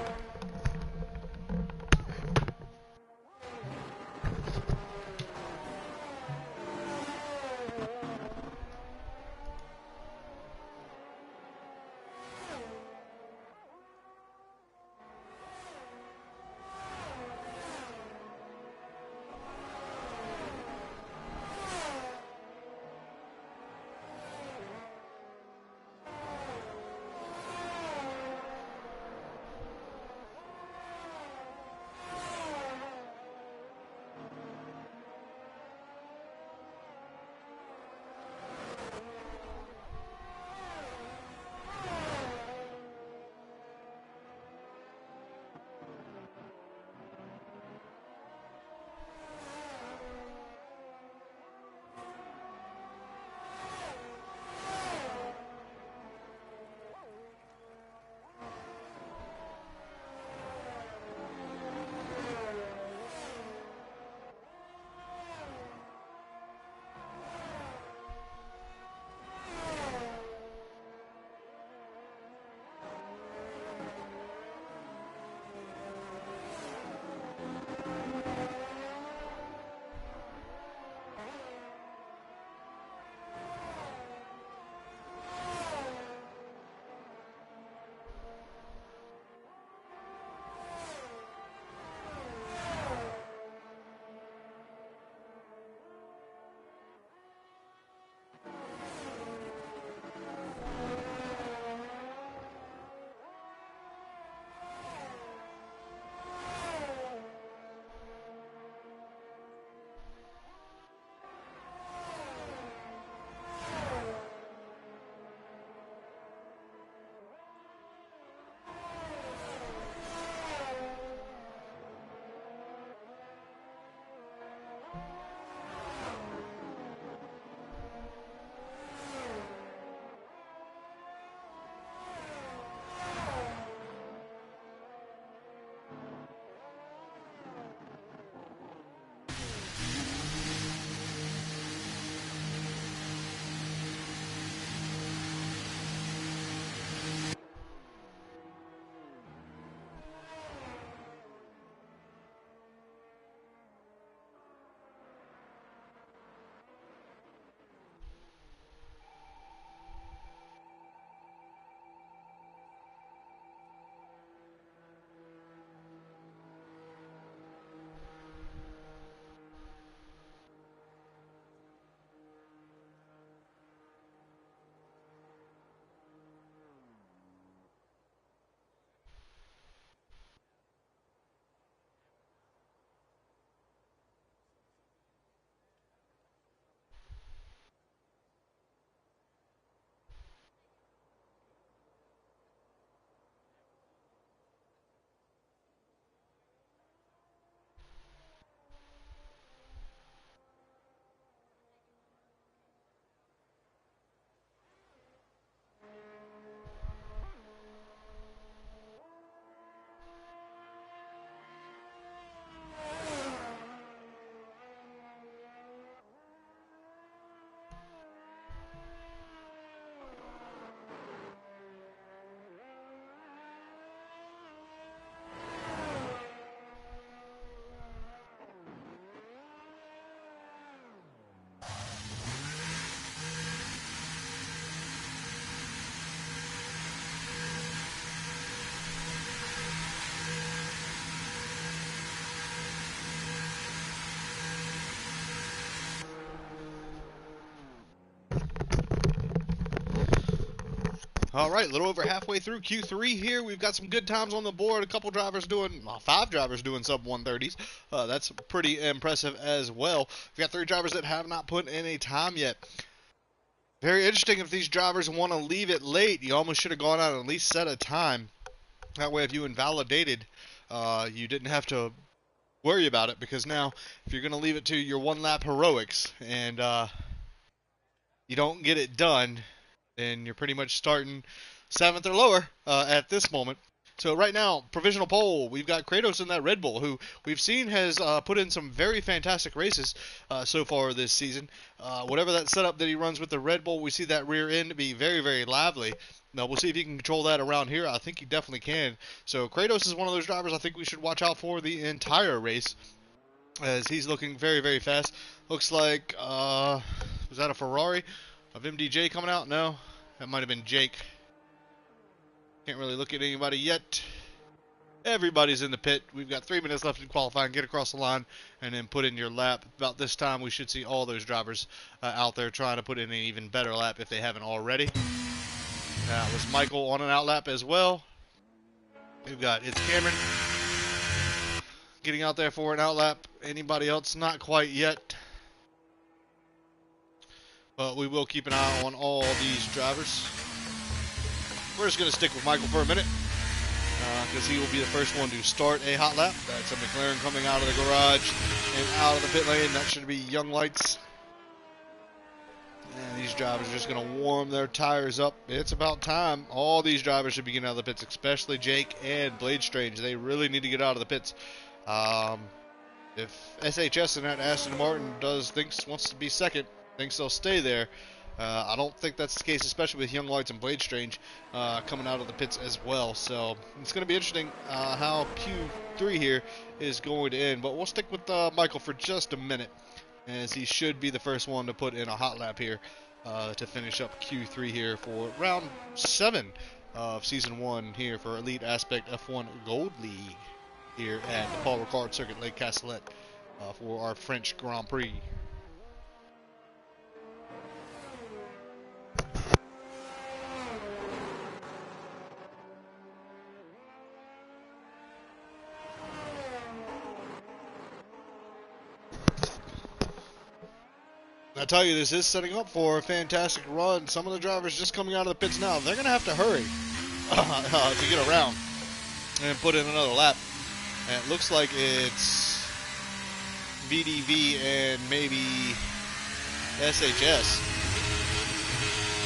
All right, a little over halfway through Q3 here. We've got some good times on the board. A couple drivers doing, 5 drivers doing sub 130s. That's pretty impressive as well. We've got 3 drivers that have not put in a time yet. Very interesting if these drivers want to leave it late. You almost should have gone out and at least set a time. That way if you invalidated, you didn't have to worry about it, because now if you're going to leave it to your 1 lap heroics and you don't get it done, then you're pretty much starting 7th or lower at this moment. So right now, provisional pole, we've got Kratos in that Red Bull, who we've seen has put in some very fantastic races so far this season. Whatever that setup that he runs with the Red Bull, we see that rear end be very, very lively. Now, we'll see if he can control that around here. I think he definitely can. So Kratos is one of those drivers I think we should watch out for the entire race, as he's looking very, very fast. Looks like, was that a Ferrari of MDJ coming out? No, that might have been Jake. Can't really look at anybody yet. Everybody's in the pit. We've got 3 minutes left in qualifying. Get across the line and then put in your lap. About this time, we should see all those drivers out there trying to put in an even better lap if they haven't already. That was Michael on an out lap as well. We've got It's Cameron getting out there for an out lap. Anybody else? Not quite yet. But we will keep an eye on all these drivers. We're just going to stick with Michael for a minute, because he will be the first one to start a hot lap. That's a McLaren coming out of the garage and out of the pit lane. That should be Young Lights. And these drivers are just going to warm their tires up. It's about time. All these drivers should be getting out of the pits, especially Jake and Blade Strange. They really need to get out of the pits. If SHS and that Aston Martin wants to be second, thinks they'll stay there. I don't think that's the case, especially with Young Lights and Blade Strange coming out of the pits as well. So it's going to be interesting how Q3 here is going to end. But we'll stick with Michael for just a minute, as he should be the first one to put in a hot lap here to finish up Q3 here for round 7 of Season 1 here for Elite Aspect F1 Gold League here at the Paul Ricard Circuit Lake Castellet for our French Grand Prix. I tell you, this is setting up for a fantastic run. Some of the drivers just coming out of the pits now, they're going to have to hurry to get around and put in another lap. And it looks like it's VDV and maybe SHS.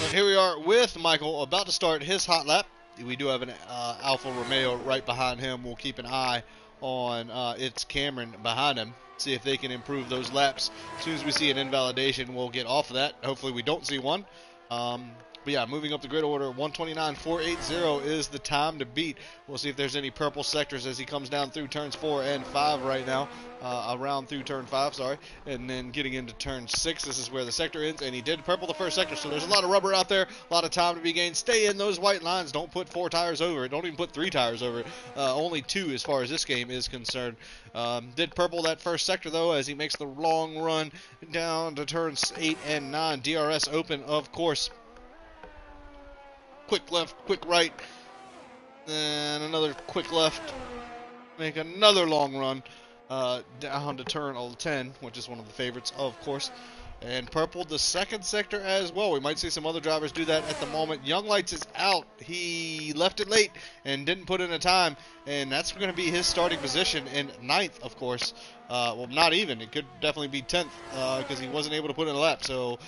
But here we are with Michael about to start his hot lap. We do have an Alfa Romeo right behind him. We'll keep an eye on It's Cameron behind him. See if they can improve those laps. As soon as we see an invalidation, we'll get off of that. Hopefully we don't see one. But yeah, moving up the grid order, 129.480 is the time to beat. We'll see if there's any purple sectors as he comes down through turns 4 and 5 right now. Around through turn 5, sorry. And then getting into turn 6, this is where the sector ends. And he did purple the first sector, so there's a lot of rubber out there. A lot of time to be gained. Stay in those white lines. Don't put 4 tires over it. Don't even put 3 tires over it. Only 2 as far as this game is concerned. Did purple that first sector, though, as he makes the long run down to turns 8 and 9. DRS open, of course. Quick left, quick right, and another quick left. Make another long run down to turn 10, which is one of the favorites, of course. And purpled the second sector as well. We might see some other drivers do that at the moment. Young Lights is out. He left it late and didn't put in a time. And that's going to be his starting position in 9th, of course. Well, not even. It could definitely be 10th because he wasn't able to put in a lap. So,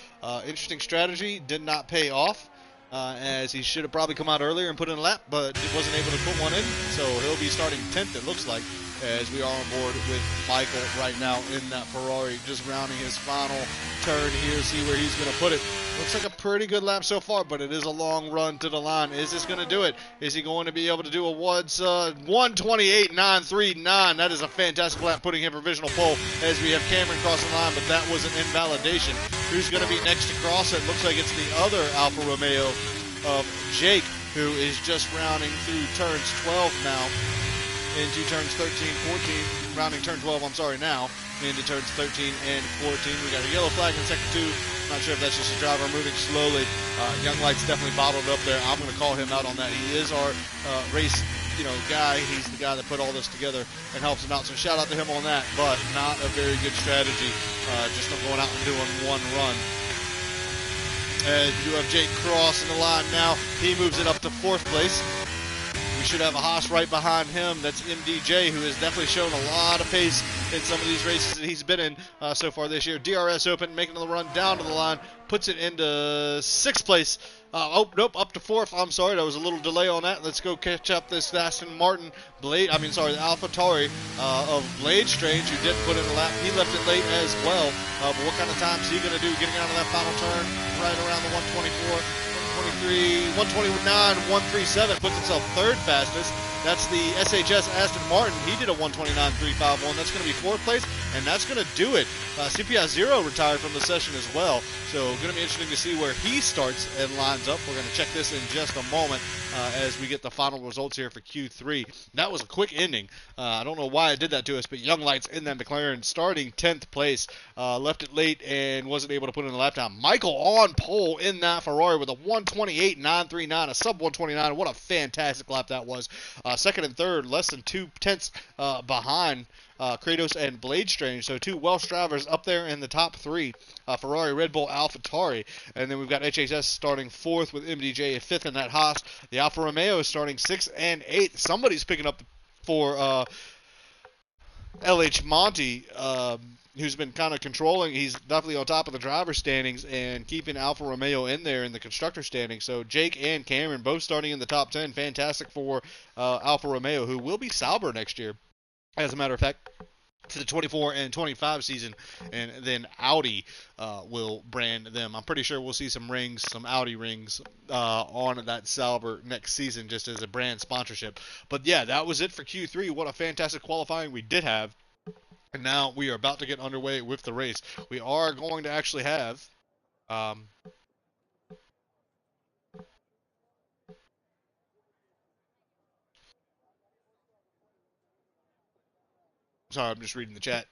interesting strategy. Did not pay off. As he should have probably come out earlier and put in a lap, but wasn't able to put one in. So he'll be starting 10th, it looks like, as we are on board with Michael right now in that Ferrari, just rounding his final turn here, see where he's going to put it. Looks like a pretty good lap so far, but it is a long run to the line. Is this going to do it? Is he going to be able to do a 1:28.939? That is a fantastic lap, putting him provisional pole as we have Cameron crossing the line, but that was an invalidation. Who's going to be next to cross it? Looks like it's the other Alfa Romeo of Jake, who is just rounding through turns 12 now into turns 13, 14, rounding turn 12, I'm sorry, now. into turns 13 and 14. We got a yellow flag in second 2. Not sure if that's just a driver moving slowly. Young Light's definitely bottled up there. I'm going to call him out on that. He is our race guy. He's the guy that put all this together and helps him out. So shout out to him on that, but not a very good strategy. Just not going out and doing one run. And you have Jake Cross in the line now. He moves it up to 4th place. We should have a Haas right behind him. That's MDJ, who has definitely shown a lot of pace in some of these races that he's been in so far this year. DRS Open, making the run down to the line, puts it into 6th place. Up to 4th. I'm sorry, there was a little delay on that. Let's go catch up this Aston Martin the AlphaTauri of Blade Strange, who didn't put in a lap. He left it late as well. But what kind of time is he going to do getting out of that final turn right around the 124? 123, 129, 137, puts himself 3rd fastest. That's the SHS Aston Martin. He did a 129.351. That's going to be 4th place, and that's going to do it. CPI Zero retired from the session as well, so going to be interesting to see where he starts and lines up. We're going to check this in just a moment as we get the final results here for Q3. That was a quick ending. I don't know why it did that to us, but Young Lights in that McLaren starting 10th place. Left it late and wasn't able to put in a lap time. Michael on pole in that Ferrari with a 128.939, a sub 129. What a fantastic lap that was. Second and third, less than 2 tenths behind Kratos and Blade Strange. So 2 Welsh drivers up there in the top 3. Ferrari, Red Bull, AlphaTauri. And then we've got HHS starting 4th with MDJ at 5th in that Haas. The Alfa Romeo is starting 6th and 8th. Somebody's picking up for LH Monty, who's been kind of controlling. He's definitely on top of the driver standings and keeping Alfa Romeo in there in the constructor standings. So Jake and Cameron both starting in the top 10. Fantastic for Alfa Romeo, who will be Sauber next year, as a matter of fact, to the 24 and 25 season, and then Audi will brand them. I'm pretty sure we'll see some rings, some Audi rings on that Sauber next season, just as a brand sponsorship. But yeah, that was it for Q3. What a fantastic qualifying we did have. And now we are about to get underway with the race. We are going to actually have sorry, I'm just reading the chat.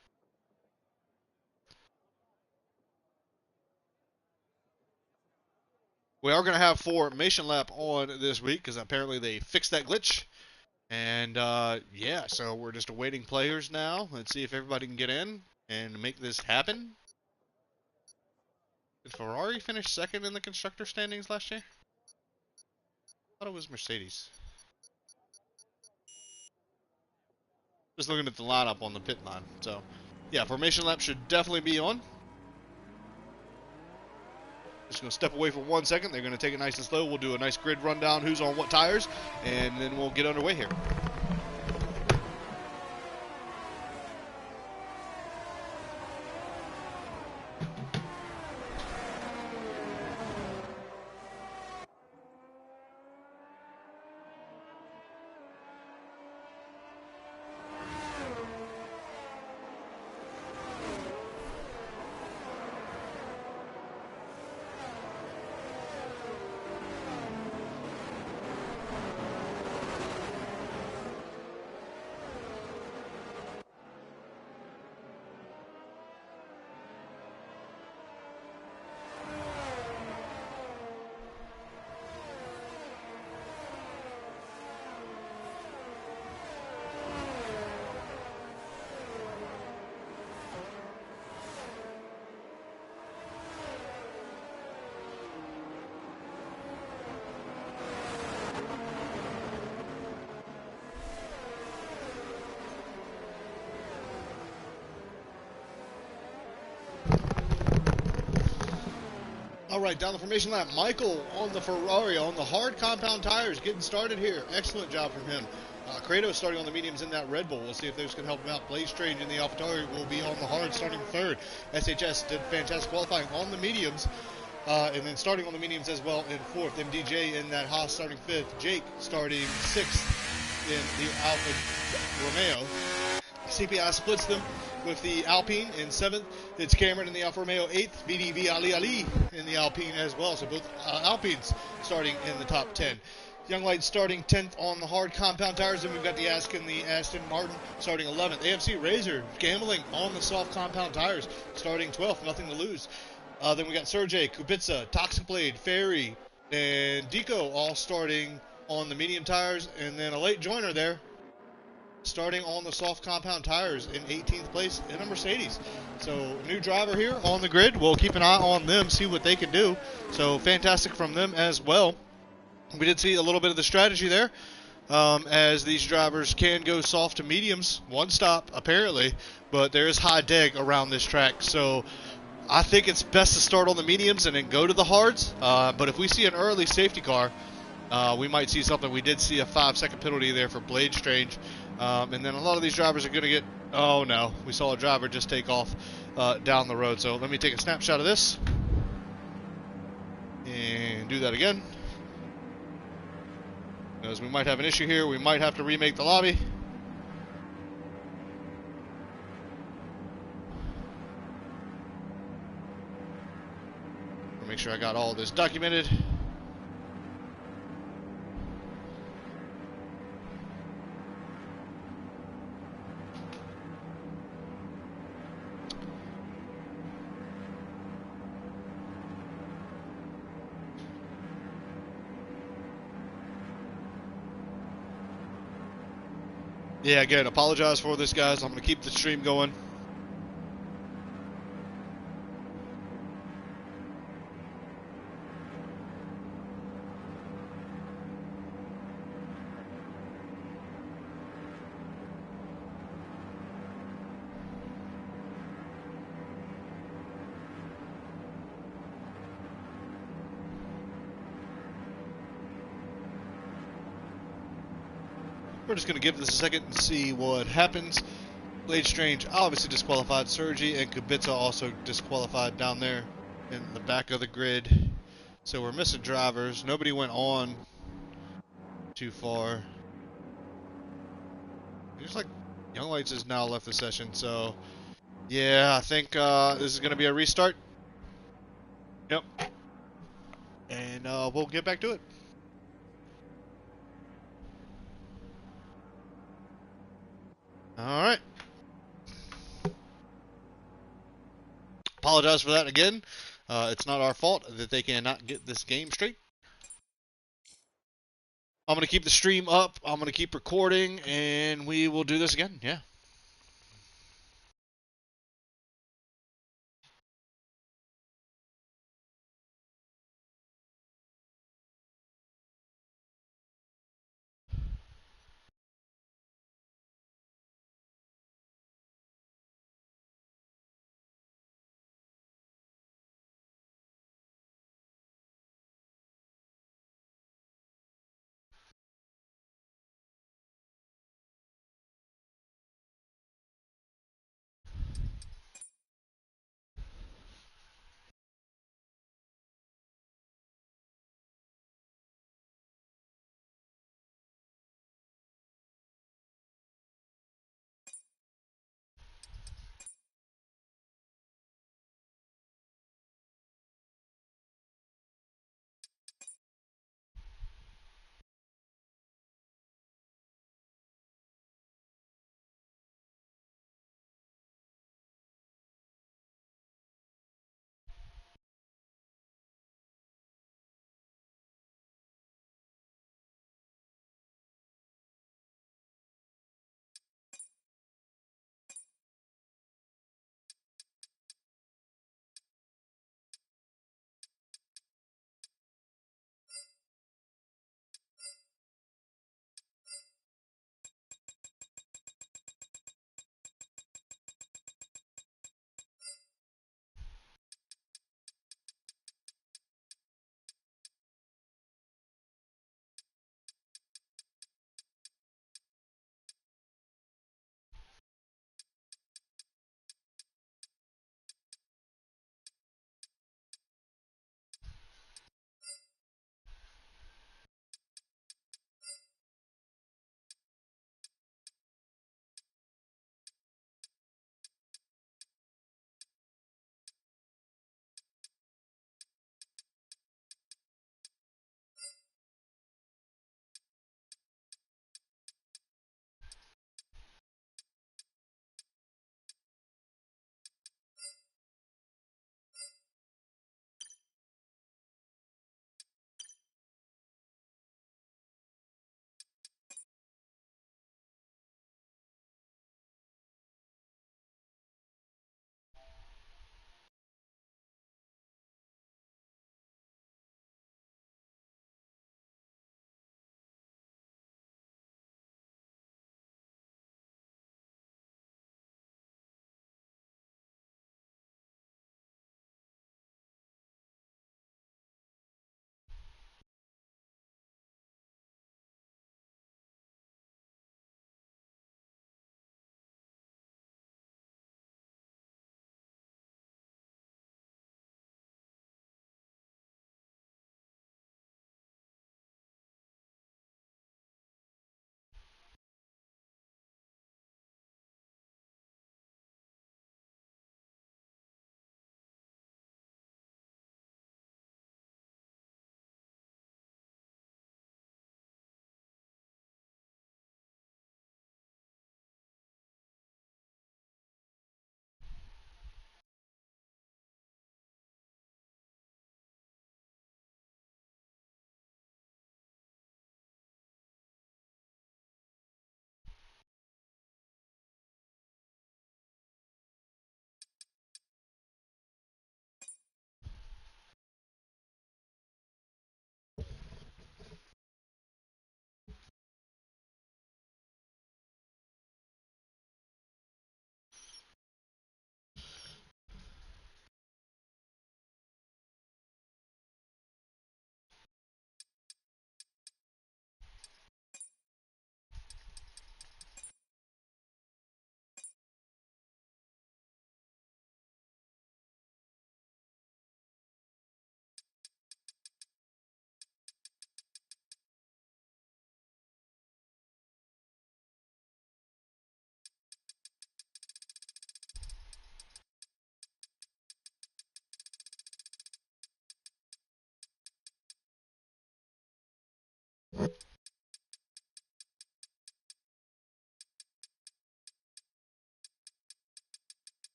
We are going to have formation lap on this week because apparently they fixed that glitch. And yeah, so we're just awaiting players now. Let's see if everybody can get in and make this happen. Did Ferrari finish 2nd in the constructor standings last year? I thought it was Mercedes. Just looking at the lineup on the pit line. So yeah, formation lap should definitely be on. Just going to step away for 1 second. They're going to take it nice and slow. We'll do a nice grid rundown, who's on what tires, and then we'll get underway here. All right, down the formation lap, Michael on the Ferrari, on the hard compound tires, getting started here. Excellent job from him. Kratos starting on the mediums in that Red Bull. We'll see if those can help him out. Blade Strange in the AlphaTauri will be on the hard, starting 3rd. SHS did fantastic qualifying on the mediums, and then starting on the mediums as well in 4th. MDJ in that Haas starting 5th. Jake starting 6th in the Alfa Romeo. CPI splits them with the Alpine in 7th. It's Cameron in the Alfa Romeo 8th. VDV Ali in the Alpine as well. So both Alpines starting in the top 10. Young Light starting 10th on the hard compound tires. Then we've got the Aston Martin starting 11th. AMC Razor gambling on the soft compound tires starting 12th. Nothing to lose. Then we got Sergey, Kubica, Toxic Blade, Ferry, and Deco all starting on the medium tires. And then a late joiner there starting on the soft compound tires in 18th place in a Mercedes. So new driver here on the grid. We'll keep an eye on them, see what they can do. So fantastic from them as well. We did see a little bit of the strategy there, as these drivers can go soft to mediums, one stop apparently, but there is high deg around this track. So I think it's best to start on the mediums and then go to the hards. But if we see an early safety car, we might see something. We did see a 5-second penalty there for Blade Strange. And then a lot of these drivers are going to get, oh no, we saw a driver just take off down the road. So let me take a snapshot of this and do that again. Because we might have an issue here. We might have to remake the lobby. Make sure I got all this documented. Yeah, again, apologize for this, guys. I'm going to keep the stream going. We're just going to give this a second and see what happens. Blade Strange obviously disqualified. Sergi and Kubica also disqualified down there in the back of the grid. So we're missing drivers. Nobody went on too far. Looks like Young Lights has now left the session. So, yeah, I think this is going to be a restart. Yep. And we'll get back to it. Alright. Apologize for that again. It's not our fault that they cannot get this game straight. I'm going to keep the stream up. I'm going to keep recording, and we will do this again. Yeah.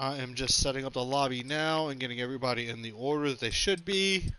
I am just setting up the lobby now and getting everybody in the order that they should be.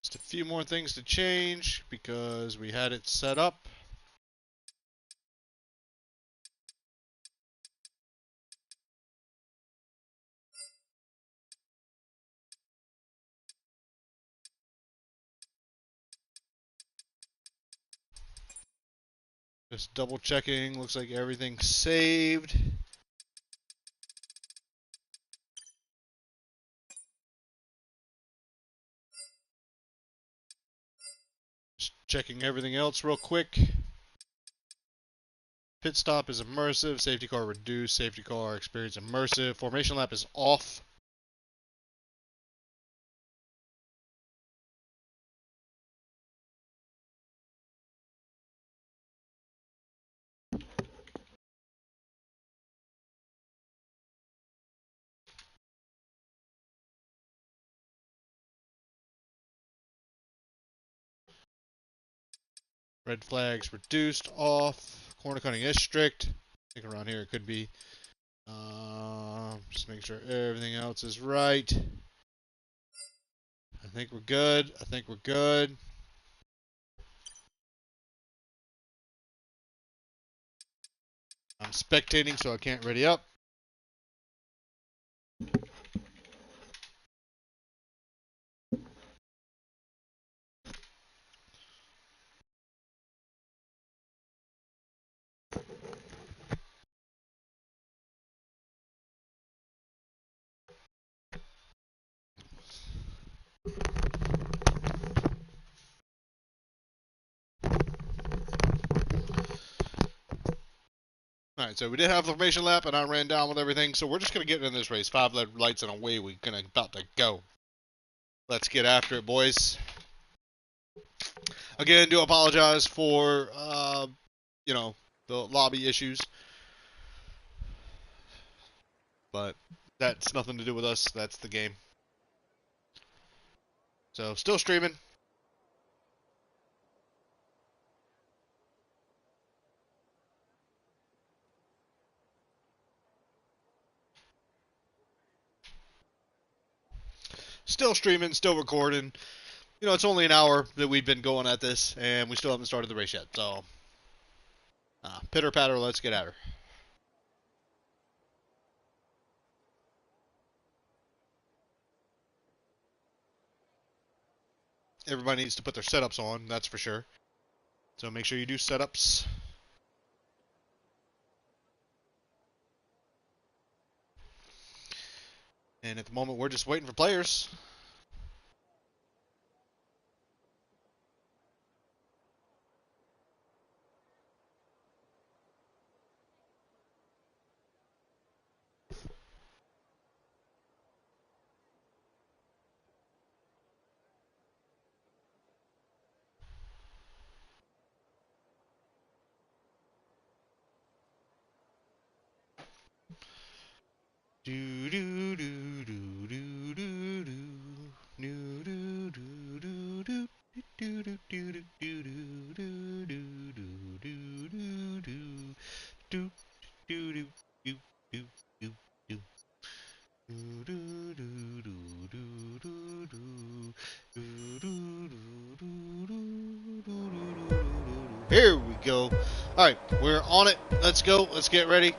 Just a few more things to change because we had it set up. Just double checking. Looks like everything's saved. Just checking everything else real quick. Pit stop is immersive. Safety car reduced. Safety car experience immersive. Formation lap is off. Red flags reduced, off. Corner cutting is strict. I think around here it could be. Just make sure everything else is right. I think we're good. I think we're good. I'm spectating, so I can't ready up. Alright, so we did have the formation lap, and I ran down with everything, so we're just going to get in this race. 5 red lights and away we're gonna about to go. Let's get after it, boys. Again, do apologize for, the lobby issues. But that's nothing to do with us. That's the game. So, still streaming. still streaming, still recording. You know, it's only an hour that we've been going at this, and we still haven't started the race yet. So, pitter patter, let's get at her. Everybody needs to put their setups on, that's for sure. So make sure you do setups. And at the moment, we're just waiting for players. Do do do do do do do do do do do do do do do do do Here we go. Alright, we're on it. Let's go. Let's get ready.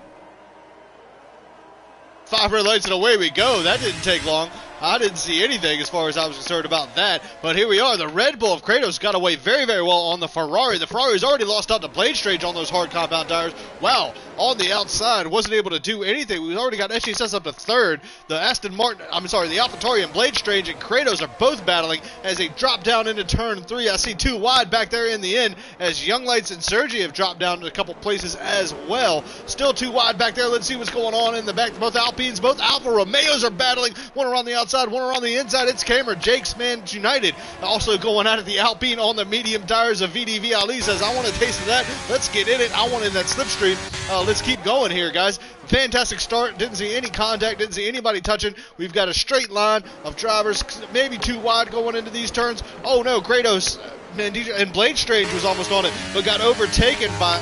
5 red lights and away we go. That didn't take long. I didn't see anything as far as I was concerned about that. But here we are. The Red Bull of Kratos got away very, very well on the Ferrari. The Ferrari's already lost out to Blade Strange on those hard compound tires. Wow. On the outside, wasn't able to do anything. We've already got SHS up to third. The the AlphaTauri and Blade Strange and Kratos are both battling as they drop down into turn 3. I see 2 wide back there in the end as Young Lights and Sergi have dropped down to a couple places as well. Still 2 wide back there. Let's see what's going on in the back. Both Alpines, both Alfa Romeos are battling. One around the outside, one around the inside. It's Cameron Jakes, man, United. Also going out at the Alpine on the medium tires of VDV. Ali says, I want a taste of that. Let's get in it. I want in that slipstream. Let's keep going here, guys. Fantastic start. Didn't see any contact. Didn't see anybody touching. We've got a straight line of drivers, maybe 2 wide going into these turns. Oh, no, Kratos and Blade Strange was almost on it, but got overtaken by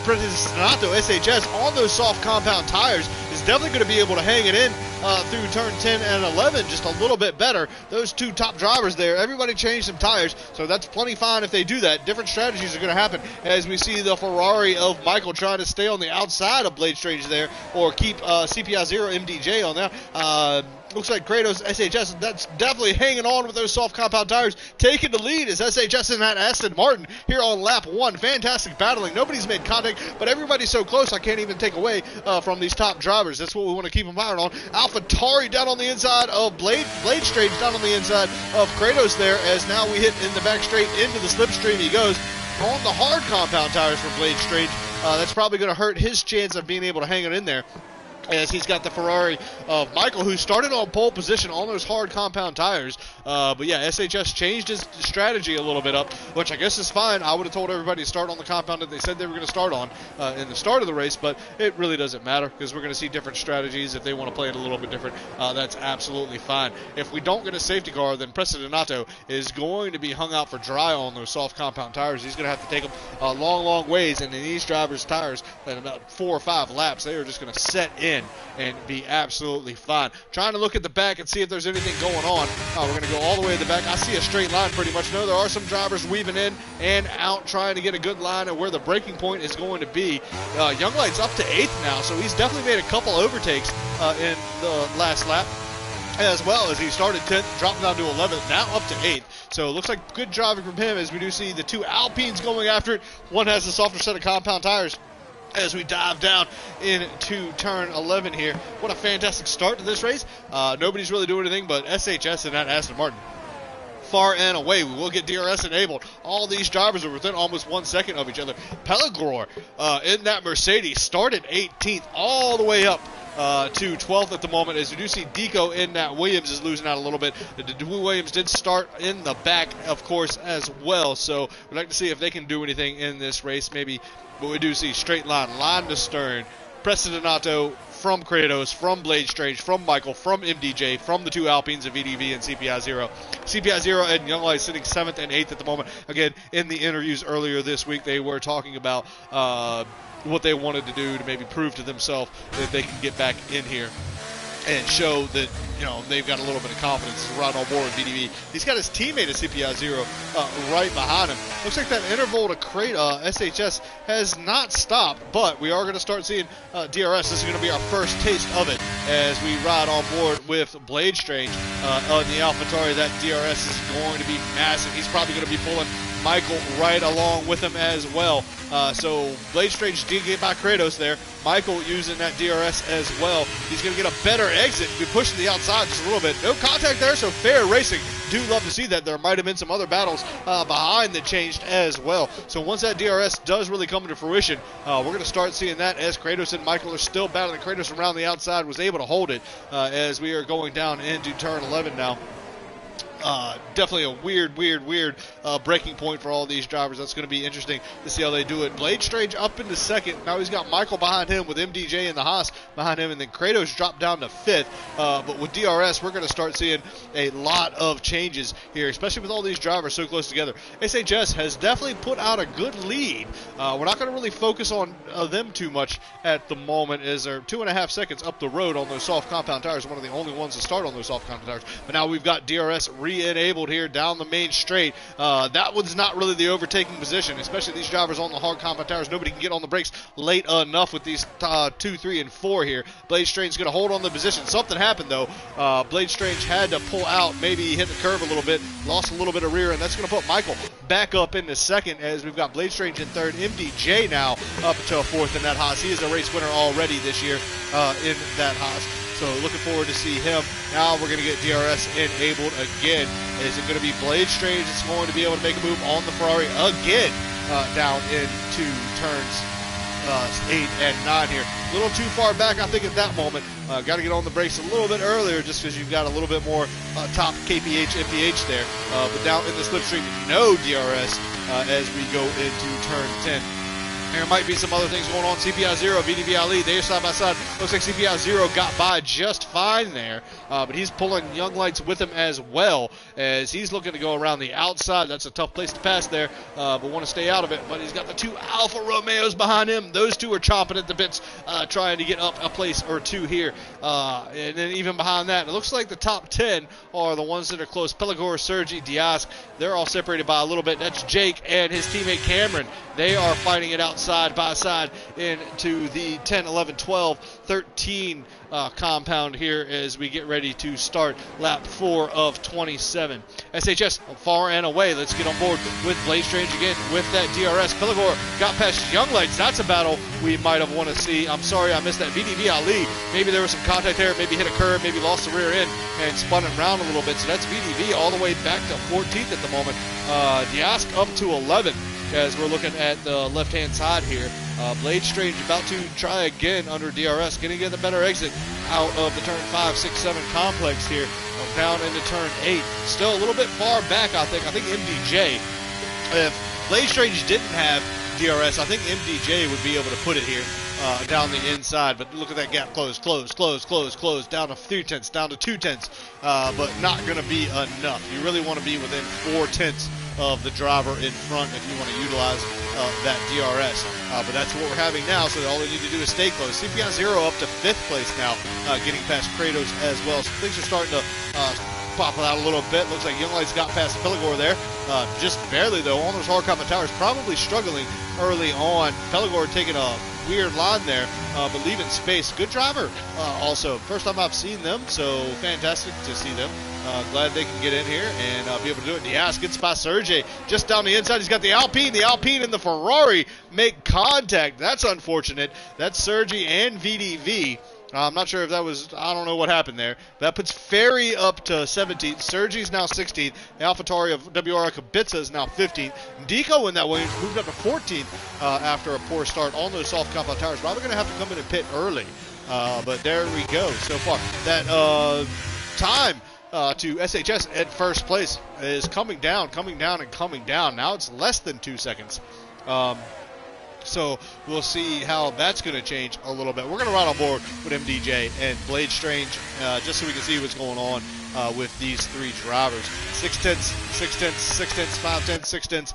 Presidente SHS on those soft compound tires. Is definitely going to be able to hang it in through turn 10 and 11 just a little bit better. Those 2 top drivers there, everybody changed some tires, so that's plenty fine if they do that. Different strategies are going to happen as we see the Ferrari of Michael trying to stay on the outside of Blade Strange there or keep CPI 0 MDJ on there. Looks like Kratos SHS, that's definitely hanging on with those soft compound tires. Taking the lead is SHS and that Aston Martin here on lap 1. Fantastic battling. Nobody's made contact, but everybody's so close I can't even take away from these top drivers. That's what we want to keep them firing on. AlphaTauri down on the inside of Blade Strange down on the inside of Kratos there as now we hit in the back straight into the slipstream. He goes on the hard compound tires for Blade Strange. That's probably going to hurt his chance of being able to hang it in there, as he's got the Ferrari of Michael, who started on pole position on those hard compound tires. But yeah, SHS changed his strategy a little bit up, which I guess is fine. I would have told everybody to start on the compound that they said they were going to start on in the start of the race, but it really doesn't matter because we're going to see different strategies. If they want to play it a little bit different, that's absolutely fine. If we don't get a safety car, then Presidente is going to be hung out for dry on those soft compound tires. He's going to have to take them a long, long ways, and in these drivers' tires, in about 4 or 5 laps, they are just going to set in and be absolutely fine. Trying to look at the back and see if there's anything going on. We're going to go all the way to the back. I see a straight line pretty much. No, there are some drivers weaving in and out trying to get a good line of where the braking point is going to be. Young Light's up to 8th now, so he's definitely made a couple overtakes in the last lap, as well as he started 10th, dropping down to 11th, now up to 8th. So it looks like good driving from him as we do see the 2 Alpines going after it. One has a softer set of compound tires as we dive down into turn 11 here. What a fantastic start to this race. Nobody's really doing anything but SHS and that Aston Martin. Far and away, we will get DRS enabled. All these drivers are within almost 1 second of each other. Pellegor in that Mercedes started 18th all the way up to 12th at the moment, as you do see Deco in that Williams is losing out a little bit. The Williams did start in the back, of course, as well, so we'd like to see if they can do anything in this race, maybe. But we do see straight line to stern, Presidente from Kratos, from Blade Strange, from Michael, from MDJ, from the 2 Alpines of VDV and CPI 0. CPI 0 and Young Light sitting 7th and 8th at the moment. Again, in the interviews earlier this week, they were talking about what they wanted to do to maybe prove to themselves that they can get back in here. and show that, you know, they've got a little bit of confidence right on board with VDV. He's got his teammate at CPI 0 right behind him. Looks like that interval to SHS has not stopped, but we are going to start seeing DRS. This is going to be our first taste of it as we ride on board with Blade Strange on the AlphaTauri. That DRS is going to be massive. He's probably going to be pulling Michael right along with him as well. So Blade Strange did get by Kratos there. Michael using that DRS as well. He's going to get a better exit. Be pushing the outside just a little bit. No contact there, so fair racing. Do love to see that. There might have been some other battles behind that changed as well. So once that DRS does really come into fruition, we're going to start seeing that as Kratos and Michael are still battling. Kratos around the outside was able to hold it as we are going down into turn 11 now. Definitely a weird breaking point for all these drivers. That's going to be interesting to see how they do it. Blade Strange up into second. Now he's got Michael behind him with MDJ and the Haas behind him, and then Kratos dropped down to fifth. But with DRS, we're going to start seeing a lot of changes here, especially with all these drivers so close together. SHS has definitely put out a good lead. We're not going to really focus on them too much at the moment, as they're 2.5 seconds up the road on those soft compound tires. One of the only ones to start on those soft compound tires. But now we've got DRS re-enabled here down the main straight. That one's not really the overtaking position, especially these drivers on the hard compound tires. Nobody can get on the brakes late enough with these 2, 3, and 4 here. Blade Strange's going to hold on the position. Something happened, though. Blade Strange had to pull out, maybe hit the curve a little bit, lost a little bit of rear, and that's going to put Michael back up into second as we've got Blade Strange in third. MDJ now up to fourth in that Haas. He is a race winner already this year in that Haas. So looking forward to see him. Now we're going to get DRS enabled again. Is it going to be Blade Strange that's going to be able to make a move on the Ferrari again down into turns 8 and 9 here? A little too far back, I think, at that moment. Got to get on the brakes a little bit earlier just because you've got a little bit more top KPH, MPH there. But down in the slipstream, no DRS as we go into turn 10. There might be some other things going on. CPI 0, VDV Ali, they're side by side. Looks like CPI 0 got by just fine there, but he's pulling Young Lights with him as well as he's looking to go around the outside. That's a tough place to pass there, but want to stay out of it. But he's got the 2 Alfa Romeos behind him. Those 2 are chomping at the bits, trying to get up a place or 2 here. And then even behind that, it looks like the top 10 are the ones that are close. Pelagor, Sergi, Diaz, they're all separated by a little bit. That's Jake and his teammate Cameron. They are fighting it out side by side into the 10, 11, 12, 13 compound here as we get ready to start lap 4 of 27. SHS far and away. Let's get on board with Blade Strange again with that DRS. Pelagor got past Young Lights. That's a battle we might have want to see. I'm sorry I missed that. VDV Ali, maybe there was some contact there, maybe hit a curve, maybe lost the rear end and spun it around a little bit. So that's VDV all the way back to 14th at the moment. Diask up to 11. As we're looking at the left-hand side here. Blade Strange about to try again under DRS, getting the better exit out of the turn 5, 6, 7 complex here, down into turn 8. Still a little bit far back, I think. I think MDJ, if Blade Strange didn't have DRS, I think MDJ would be able to put it here down the inside. But look at that gap, close, down to 3 tenths, down to 2 tenths, but not going to be enough. You really want to be within 4 tenths of the driver in front if you want to utilize that DRS. But that's what we're having now, so all they need to do is stay close. CPI 0 up to 5th place now, getting past Kratos as well. So things are starting to pop out a little bit. Looks like Young Lights got past Pelagor there. Just barely, though, on those hard compound towers. Probably struggling early on. Pelagor taking a weird line there, but leaving space. Good driver also. First time I've seen them, so fantastic to see them. Glad they can get in here and be able to do it. Diaz gets by Sergey just down the inside. He's got the Alpine. The Alpine and the Ferrari make contact. That's unfortunate. That's Sergey and VDV. I'm not sure if that was, I don't know what happened there. That puts Ferry up to 17th. Sergi's now 16th. The AlphaTauri of WR Kubica is now 15th. Deco in that Williams moved up to 14th after a poor start on those soft compound tires. Probably going to have to come in and pit early. But there we go so far. That time to SHS at first place is coming down. Now it's less than 2 seconds. So we'll see how that's going to change a little bit. We're going to ride on board with MDJ and Blade Strange just so we can see what's going on with these 3 drivers. 6 tenths, 6 tenths, 6 tenths, 5 tenths, 6 tenths.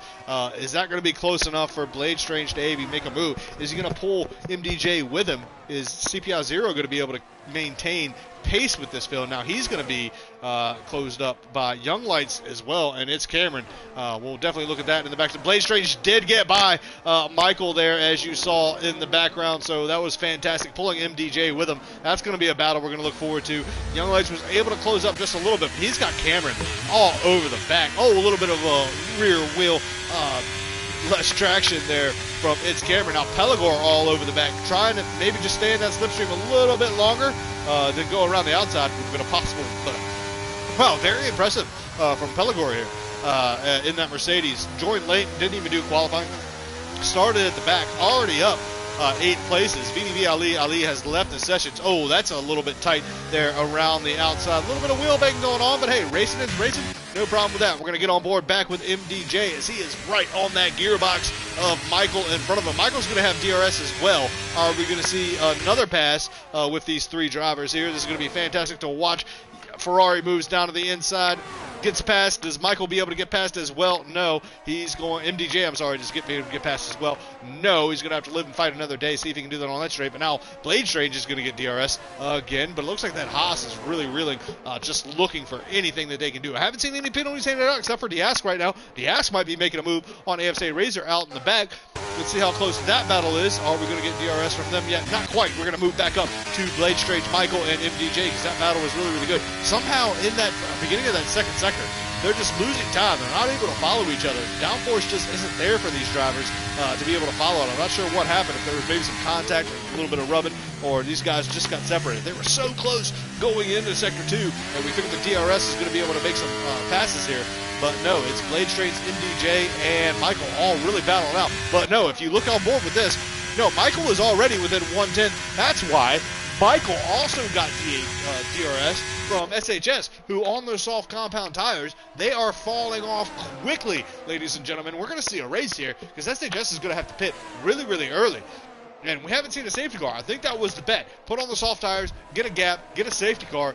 Is that going to be close enough for Blade Strange to maybe make a move? Is he going to pull MDJ with him is CPI 0 going to be able to maintain pace with this field? Now he's going to be closed up by Young Lights as well, and it's Cameron. We'll definitely look at that in the back. Blade Strange did get by Michael there, as you saw in the background, so that was fantastic, pulling MDJ with him. That's going to be a battle we're going to look forward to. Young Lights was able to close up just a little bit, but he's got Cameron all over the back. Oh, a little bit of a rear wheel less traction there from It's Cameron. Now Pelagor all over the back, trying to maybe just stay in that slipstream a little bit longer than go around the outside. Would have been a possible, but wow, very impressive from Pelagor here in that Mercedes. Joined late, didn't even do qualifying. Started at the back, already up 8 places. VDV Ali has left the sessions. Oh, that's a little bit tight there around the outside. A little bit of wheel banging going on, but hey, racing is racing. No problem with that. We're going to get on board back with MDJ as he is right on that gearbox of Michael in front of him. Michael's going to have DRS as well. Are we going to see another pass with these 3 drivers here? This is going to be fantastic to watch. Ferrari moves down to the inside, gets past. Does Michael be able to get past as well? No. He's going, MDJ, I'm sorry, just be able to get past as well. No, he's going to have to live and fight another day, see if he can do that on that straight. But now Blade Strange is going to get DRS again. But it looks like that Haas is really reeling, just looking for anything that they can do. I haven't seen any penalties handed out except for Diask right now. Diask might be making a move on AFC Razor out in the back. Let's see how close that battle is. Are we going to get DRS from them yet? Not quite. We're going to move back up to Blade Strange, Michael, and MDJ because that battle was really, really good. Somehow in that beginning of that second sector, they're just losing time. They're not able to follow each other. Downforce just isn't there for these drivers to be able to follow it. I'm not sure what happened, if there was maybe some contact, a little bit of rubbing, or these guys just got separated. They were so close going into Sector 2, and we figured the DRS is going to be able to make some passes here. But no, it's Blade Strange, MDJ, and Michael all really battling out. But no, if you look on board with this, no, Michael was already within 1/10. That's why Michael also got DRS from SHS, who on those soft compound tires, they are falling off quickly, ladies and gentlemen. We're going to see a race here because SHS is going to have to pit really, really early. And we haven't seen a safety car. I think that was the bet. Put on the soft tires, get a gap, get a safety car,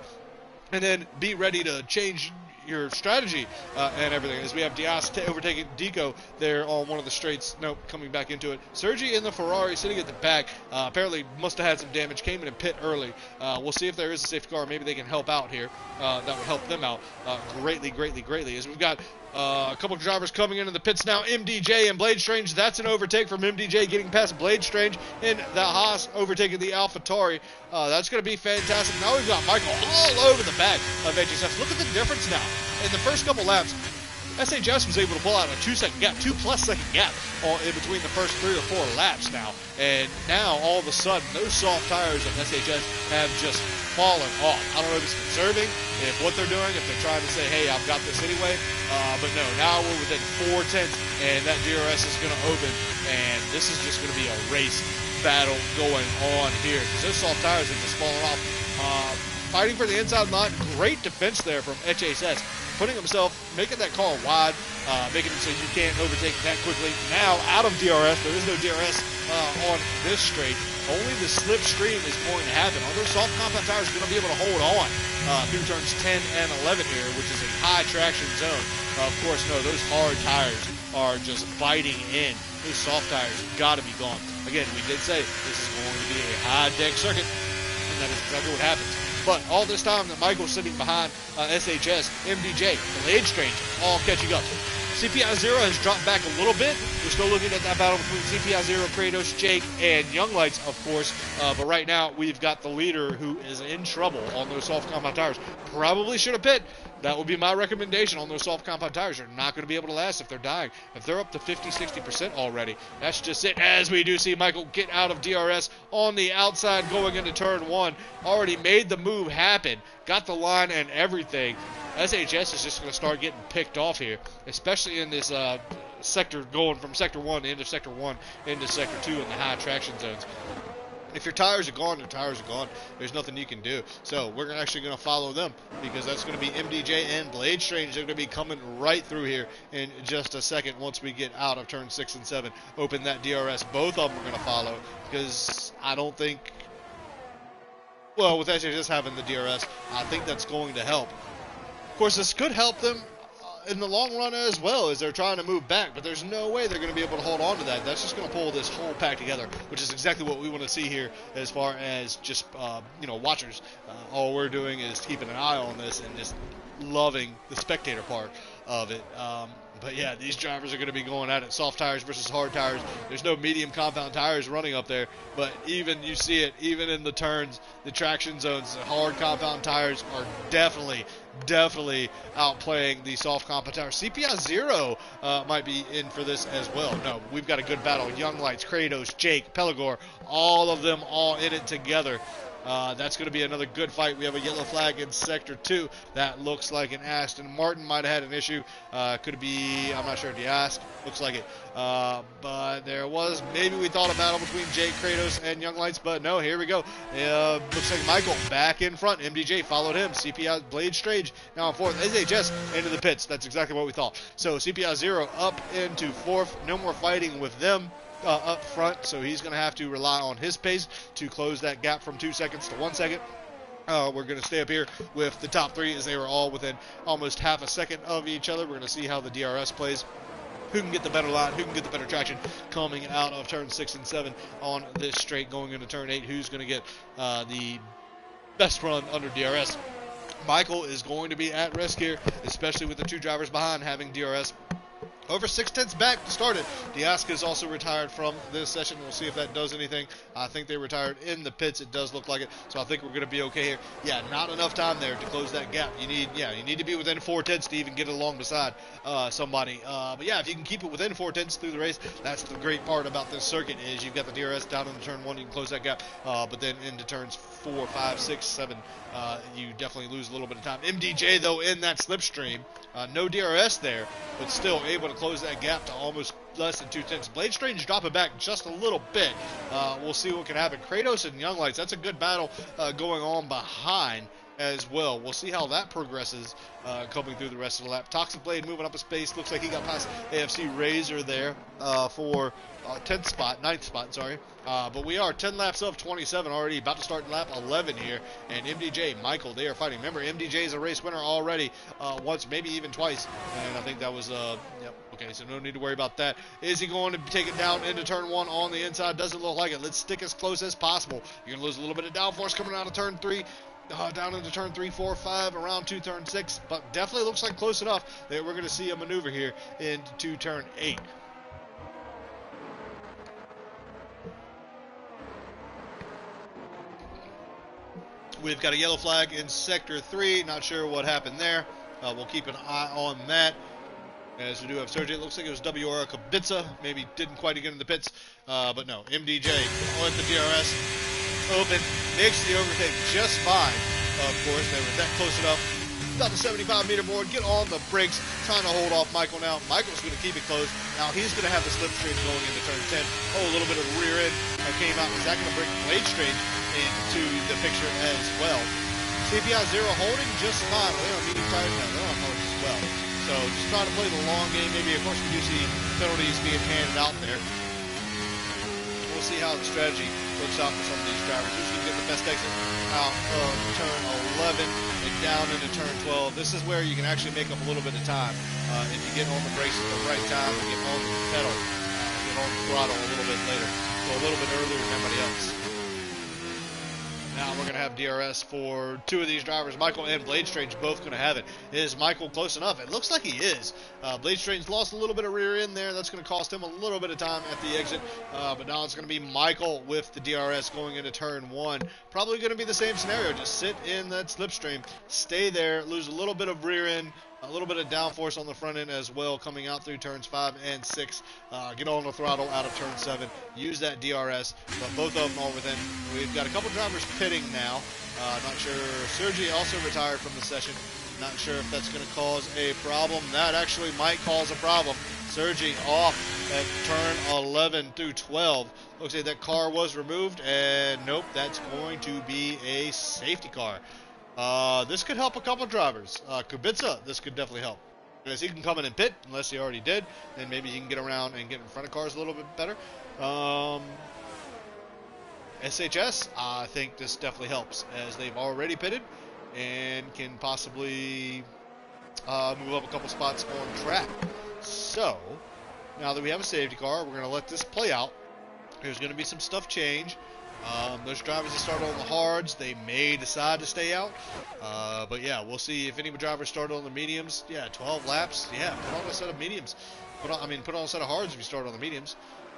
and then be ready to change your strategy and everything. As we have Diaz overtaking Deco there on one of the straights. Nope, coming back into it. Sergi in the Ferrari sitting at the back. Apparently must have had some damage. Came in and pit early. We'll see if there is a safety car. Maybe they can help out here. That would help them out greatly. As we've got a couple of drivers coming into the pits now. MDJ and Blade Strange. That's an overtake from MDJ getting past Blade Strange. And the Haas overtaking the AlphaTauri. That's going to be fantastic. Now we've got Michael all over the back of HSS. Look at the difference now. In the first couple laps, SHS was able to pull out a 2-second gap, 2+ second gap in between the first 3 or 4 laps now. And now, all of a sudden, those soft tires of SHS have just fallen off. I don't know if it's conserving, if what they're doing, if they're trying to say, hey, I've got this anyway. But no, now we're within 4/10, and that DRS is going to open. And this is just going to be a race battle going on here because those soft tires are just falling off. Fighting for the inside line, great defense there from HSS. Putting himself, making that car wide, making it so you can't overtake that quickly. Now, out of DRS, there is no DRS on this straight. Only the slipstream is going to happen. On those soft compound tires, are going to be able to hold on through turns 10 and 11 here, which is a high traction zone. Of course, no, those hard tires are just biting in. Those soft tires got to be gone. Again, we did say this is going to be a high deck circuit, and that is exactly what happens. But all this time that Michael's sitting behind SHS, MDJ, Blade Strange, all catching up. CPI 0 has dropped back a little bit. We're still looking at that battle between CPI 0, Kratos, Jake, and Young Lights, of course. But right now, we've got the leader who is in trouble on those soft compound tires. Probably should have pit. That would be my recommendation on those soft compound tires. They're not going to be able to last if they're dying. If they're up to 50, 60% already, that's just it. As we do see Michael get out of DRS on the outside going into turn 1. Already made the move happen. Got the line and everything. SHS is just going to start getting picked off here, especially in this sector going from Sector 1 into Sector 1 into Sector 2 in the high traction zones. If your tires are gone, your tires are gone. There's nothing you can do. So we're actually going to follow them because that's going to be MDJ and Blade Strange. They're going to be coming right through here in just a second once we get out of turn 6 and 7. Open that DRS. Both of them are going to follow because I don't think, well, with SHS having the DRS, I think that's going to help. Of course, this could help them in the long run as well, as they're trying to move back, but there's no way they're going to be able to hold on to that. That's just going to pull this whole pack together, which is exactly what we want to see here as far as just, watchers. All we're doing is keeping an eye on this and just loving the spectator part of it. But yeah, these drivers are going to be going at it. Soft tires versus hard tires. There's no medium compound tires running up there, but even you see it, even in the turns, the traction zones, the hard compound tires are definitely outplaying the soft compound tires. CPI 0 might be in for this as well. No, we've got a good battle. Young Lights, Kratos, Jake, Pelagor, all of them all in it together. That's going to be another good fight. We have a yellow flag in Sector 2. That looks like an Aston Martin might have had an issue. Could it be, I'm not sure, do you ask? Looks like it. But there was, maybe we thought a battle between Jake, Kratos, and Young Lights, but no, here we go. Looks like Michael back in front. MDJ followed him. CPI Blade Strange now in fourth. SHS into the pits. That's exactly what we thought. So CPI 0 up into fourth. No more fighting with them up front, so he's going to have to rely on his pace to close that gap from 2 seconds to 1 second. We're going to stay up here with the top three, as they were all within almost half a second of each other. We're going to see how the DRS plays. Who can get the better line, who can get the better traction coming out of turn 6 and 7 on this straight going into turn 8. Who's going to get the best run under DRS? Michael is going to be at risk here, especially with the two drivers behind having DRS over 6/10 back to start it. Diaska is also retired from this session. We'll see if that does anything. I think they retired in the pits. It does look like it. So I think we're going to be okay here. Yeah, not enough time there to close that gap. You need to be within 4/10 to even get along beside somebody. But yeah, if you can keep it within 4/10 through the race, that's the great part about this circuit is you've got the DRS down into turn 1. You can close that gap. But then into turns 4, 5, 6, 7, you definitely lose a little bit of time. MDJ, though, in that slipstream. No DRS there, but still able to close that gap to almost less than 2/10. Blade Strange dropping back just a little bit. We'll see what can happen. Kratos and Young Lights, that's a good battle going on behind as well. We'll see how that progresses coming through the rest of the lap. Toxic Blade moving up a space. Looks like he got past AFC Razor there for 9th spot, sorry. But we are 10 laps of 27 already, about to start lap 11 here. And MDJ, Michael, they are fighting. Remember, MDJ is a race winner already once, maybe even twice. And I think that was, okay, so no need to worry about that. Is he going to take it down into turn 1 on the inside? Doesn't look like it. Let's stick as close as possible. You're going to lose a little bit of downforce coming out of turn 3. Down into turn 3, 4, 5, around to turn 6. But definitely looks like close enough that we're going to see a maneuver here into turn 8. We've got a yellow flag in Sector 3. Not sure what happened there. We'll keep an eye on that. As we do have Sergey, it looks like it was WR Kubica. Maybe didn't quite get in the pits. But no, MDJ on the DRS. Open, makes the overtake just fine. Of course, they were that close enough. About the 75-meter board, get on the brakes, trying to hold off Michael now. Michael's going to keep it close. Now he's going to have the slipstream going into turn 10. Oh, a little bit of rear end came out. Is that going to bring Blade Strange into the picture as well? CPI 0 holding just fine. They're on medium tires now. They're on hard as well. So just trying to play the long game. Maybe, of course, we do see penalties being handed out there. We'll see how the strategy works out for some of these drivers. Who's going to get the best exit out of turn 11 and down into turn 12. This is where you can actually make up a little bit of time. If you get on the brakes at the right time and get on the pedal, get on the throttle a little bit later. So a little bit earlier than everybody else. Now we're going to have DRS for two of these drivers. Michael and Blade Strange both going to have it. Is Michael close enough? It looks like he is. Blade Strange lost a little bit of rear end there. That's going to cost him a little bit of time at the exit. But now it's going to be Michael with the DRS going into turn 1. Probably going to be the same scenario. Just sit in that slipstream. Stay there. Lose a little bit of rear end. A little bit of downforce on the front end as well coming out through turns 5 and 6. Get on the throttle out of turn 7. Use that DRS. But both of them are within. We've got a couple drivers pitting now. Not sure. Sergey also retired from the session. Not sure if that's going to cause a problem. That actually might cause a problem. Sergey off at turn 11 through 12. Looks like that car was removed. And nope, that's going to be a safety car. This could help a couple drivers. Kubica, this could definitely help. Because he can come in and pit, unless he already did. Then maybe he can get around and get in front of cars a little bit better. SHS, I think this definitely helps, as they've already pitted and can possibly move up a couple spots on track. So, now that we have a safety car, we're going to let this play out. There's going to be some stuff change. Those drivers that started on the hards, they may decide to stay out. But yeah, we'll see if any drivers started on the mediums. Yeah, 12 laps. Yeah, put on a set of mediums. Put on a set of hards if you start on the mediums.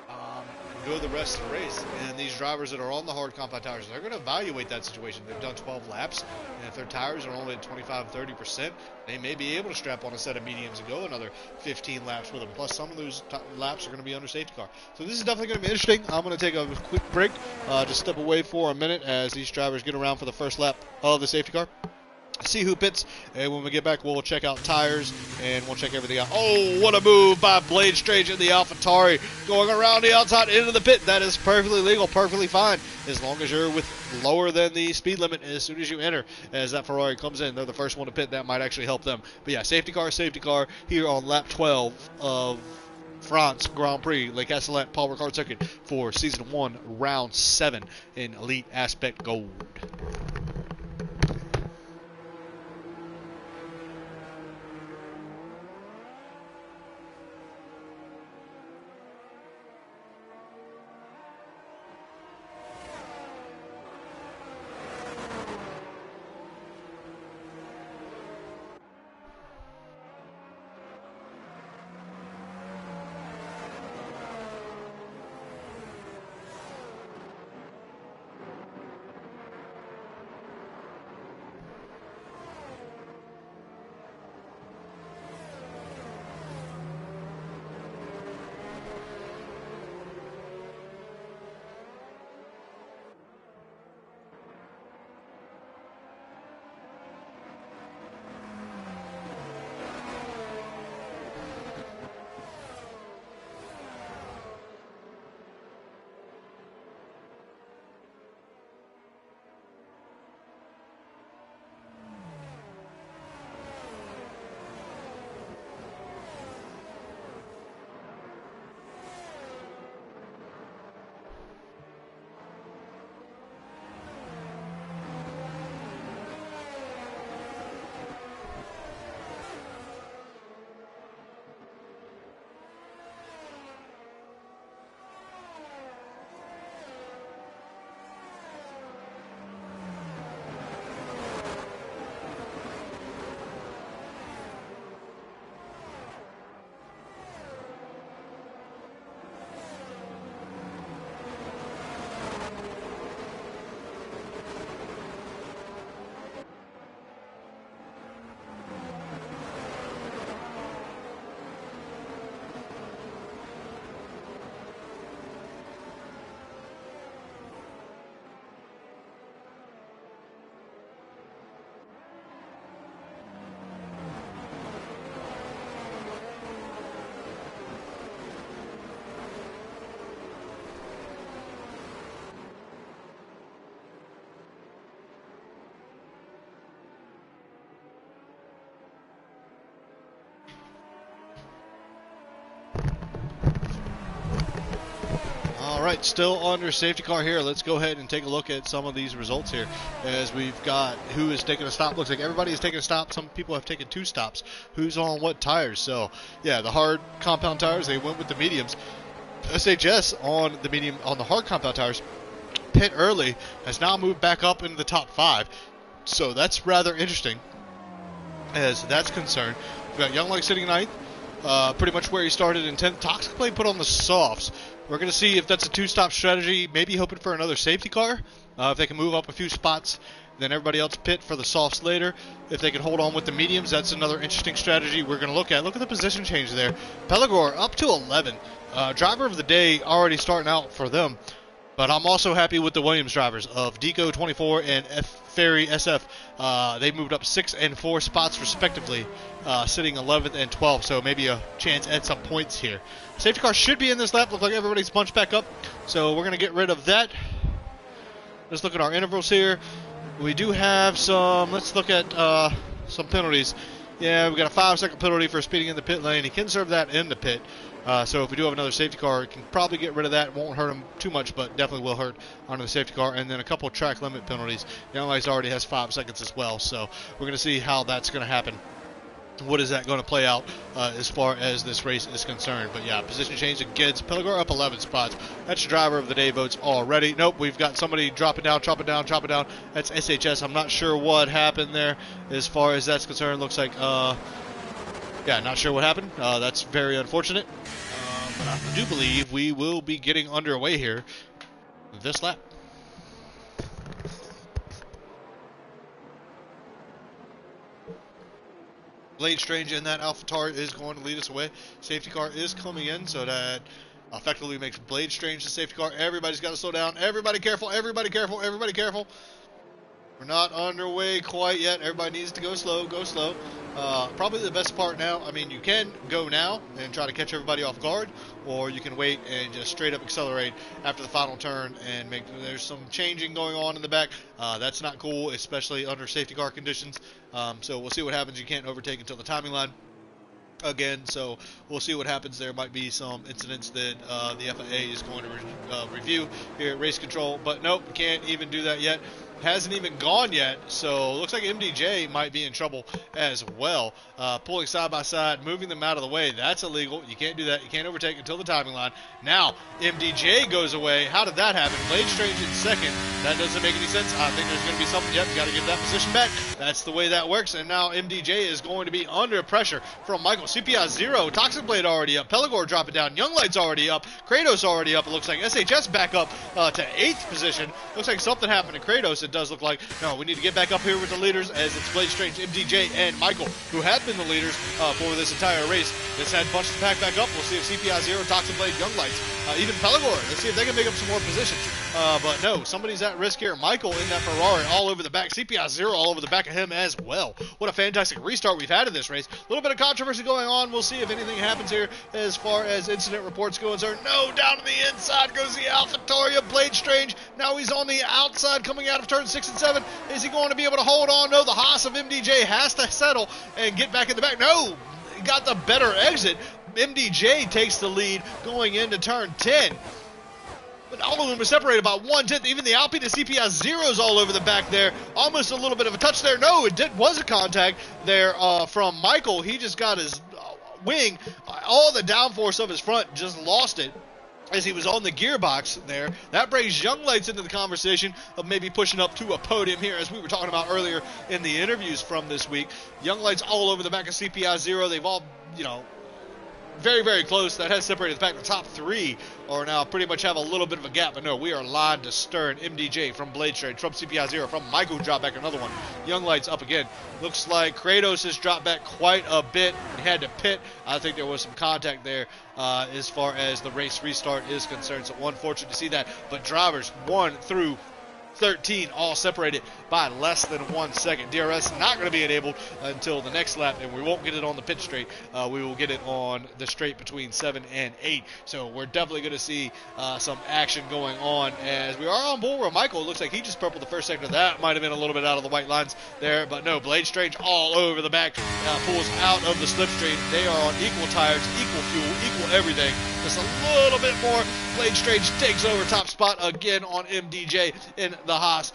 And go the rest of the race. And these drivers that are on the hard compound tires, they're going to evaluate that situation. They've done 12 laps, and if their tires are only at 25-30%, they may be able to strap on a set of mediums and go another 15 laps with them. Plus, some of those laps are going to be under safety car. So this is definitely going to be interesting. I'm going to take a quick break, just step away for a minute as these drivers get around for the first lap of the safety car. See who pits, and when we get back, we'll check out tires, and we'll check everything out. Oh, what a move by Blade Strange in the AlphaTauri, going around the outside into the pit. That is perfectly legal, perfectly fine, as long as you're with lower than the speed limit as soon as you enter. As that Ferrari comes in, they're the first one to pit. That might actually help them. But yeah, safety car here on lap 12 of France Grand Prix, Le Castellet Paul Ricard Circuit for Season 1, Round 7 in Elite Aspect Gold. All right, still under safety car here. Let's go ahead and take a look at some of these results here as we've got who is taking a stop. Looks like everybody is taking a stop. Some people have taken 2 stops. Who's on what tires? So, yeah, the hard compound tires, they went with the mediums. SHS on the hard compound tires, pit early, has now moved back up into the top 5. So that's rather interesting as that's concerned. We've got Young Lake sitting 9th, pretty much where he started in 10th. Toxic Plane put on the softs. We're going to see if that's a 2-stop strategy, maybe hoping for another safety car. If they can move up a few spots, then everybody else pit for the softs later. If they can hold on with the mediums, that's another interesting strategy we're going to look at. Look at the position change there. Pelagor up to 11. Driver of the day already starting out for them. But I'm also happy with the Williams drivers of Deco 24 and Ferry SF. They moved up 6 and 4 spots respectively, sitting 11th and 12th. So maybe a chance at some points here. Safety car should be in this lap. Look like everybody's bunched back up. So we're going to get rid of that. Let's look at our intervals here. We do have some, let's look at some penalties. Yeah, we got a 5-second penalty for speeding in the pit lane. He can serve that in the pit. So if we do have another safety car, we can probably get rid of that. It won't hurt him too much, but definitely will hurt onto the safety car. And then a couple track limit penalties. Young Lakes already has 5 seconds as well, so we're going to see how that's going to happen. what is that going to play out as far as this race is concerned. But yeah, position change against Pelagor, up 11 spots. That's your driver of the day votes already. Nope, we've got somebody dropping down. That's SHS. I'm not sure what happened there as far as that's concerned. Looks like, yeah, not sure what happened. That's very unfortunate. But I do believe we will be getting underway here this lap. Blade Strange in that AlphaTauri is going to lead us away. Safety car is coming in, so that effectively makes Blade Strange the safety car. Everybody's got to slow down. Everybody careful, everybody careful, everybody careful. We're not underway quite yet. Everybody needs to go slow, go slow. Probably the best part now, I mean, you can go now and try to catch everybody off guard, or you can wait and just straight up accelerate after the final turn and there's some changing going on in the back. That's not cool, especially under safety car conditions. So we'll see what happens. You can't overtake until the timing line again, so we'll see what happens. There might be some incidents that the FIA is going to review here at Race Control, but nope, can't even do that yet. Hasn't even gone yet, so looks like MDJ might be in trouble as well. Pulling side by side, moving them out of the way, that's illegal. You can't do that. You can't overtake until the timing line. Now, MDJ goes away. How did that happen? Blade Strange in second. That doesn't make any sense. I think there's going to be something. Yep, you got to give that position back. That's the way that works, and now MDJ is going to be under pressure from Michael. CPI 0, Toxic Blade already up, Pelagor dropping down, Young Light's already up, Kratos already up. It looks like SHS back up to 8th position. Looks like something happened to Kratos. It does look like. No, we need to get back up here with the leaders, as it's Blade Strange, MDJ, and Michael, who have been the leaders for this entire race. This had bunches to pack back up. We'll see if CPI 0, Toxic Blade, Young Lights, even Pelagor. Let's see if they can make up some more positions. But no, somebody's at risk here. Michael in that Ferrari all over the back. CPI 0 all over the back of him as well. What a fantastic restart we've had in this race. A little bit of controversy going on. We'll see if anything happens here as far as incident reports go concerned. No, down to the inside goes the AlphaTauri of Blade Strange. Now he's on the outside coming out of turn 6 and 7. Is he going to be able to hold on? No, the Haas of MDJ has to settle and get back in the back. No, he got the better exit. MDJ takes the lead going into turn 10. But all of them are separated by 1/10. Even the Alpine to CPI 0's all over the back there. Almost a little bit of a touch there. No, it was a contact there from Michael. He just got his wing, all the downforce of his front, just lost it as he was on the gearbox there. That brings Young Lights into the conversation of maybe pushing up to a podium here, as we were talking about earlier in the interviews from this week. Young Lights all over the back of CPI 0. They've all, very, very close. That has separated the pack. The top 3 are now pretty much have a little bit of a gap. But no, we are line to stern. MDJ from Blade Strange, from CPI 0, from Michael drop back another one. Young Lights up again. Looks like Kratos has dropped back quite a bit. He had to pit. I think there was some contact there as far as the race restart is concerned. So unfortunate to see that. But drivers 1 through 13 all separated by less than 1 second. DRS not going to be enabled until the next lap, and we won't get it on the pit straight. We will get it on the straight between 7 and 8. So we're definitely going to see some action going on as we are on board with Michael. It looks like he just purpled the first sector. That might have been a little bit out of the white lines there, but no, Blade Strange all over the back. Pulls out of the slipstream. They are on equal tires, equal fuel, equal everything. Just a little bit more. Blade Strange takes over top spot again on MDJ in the Haas.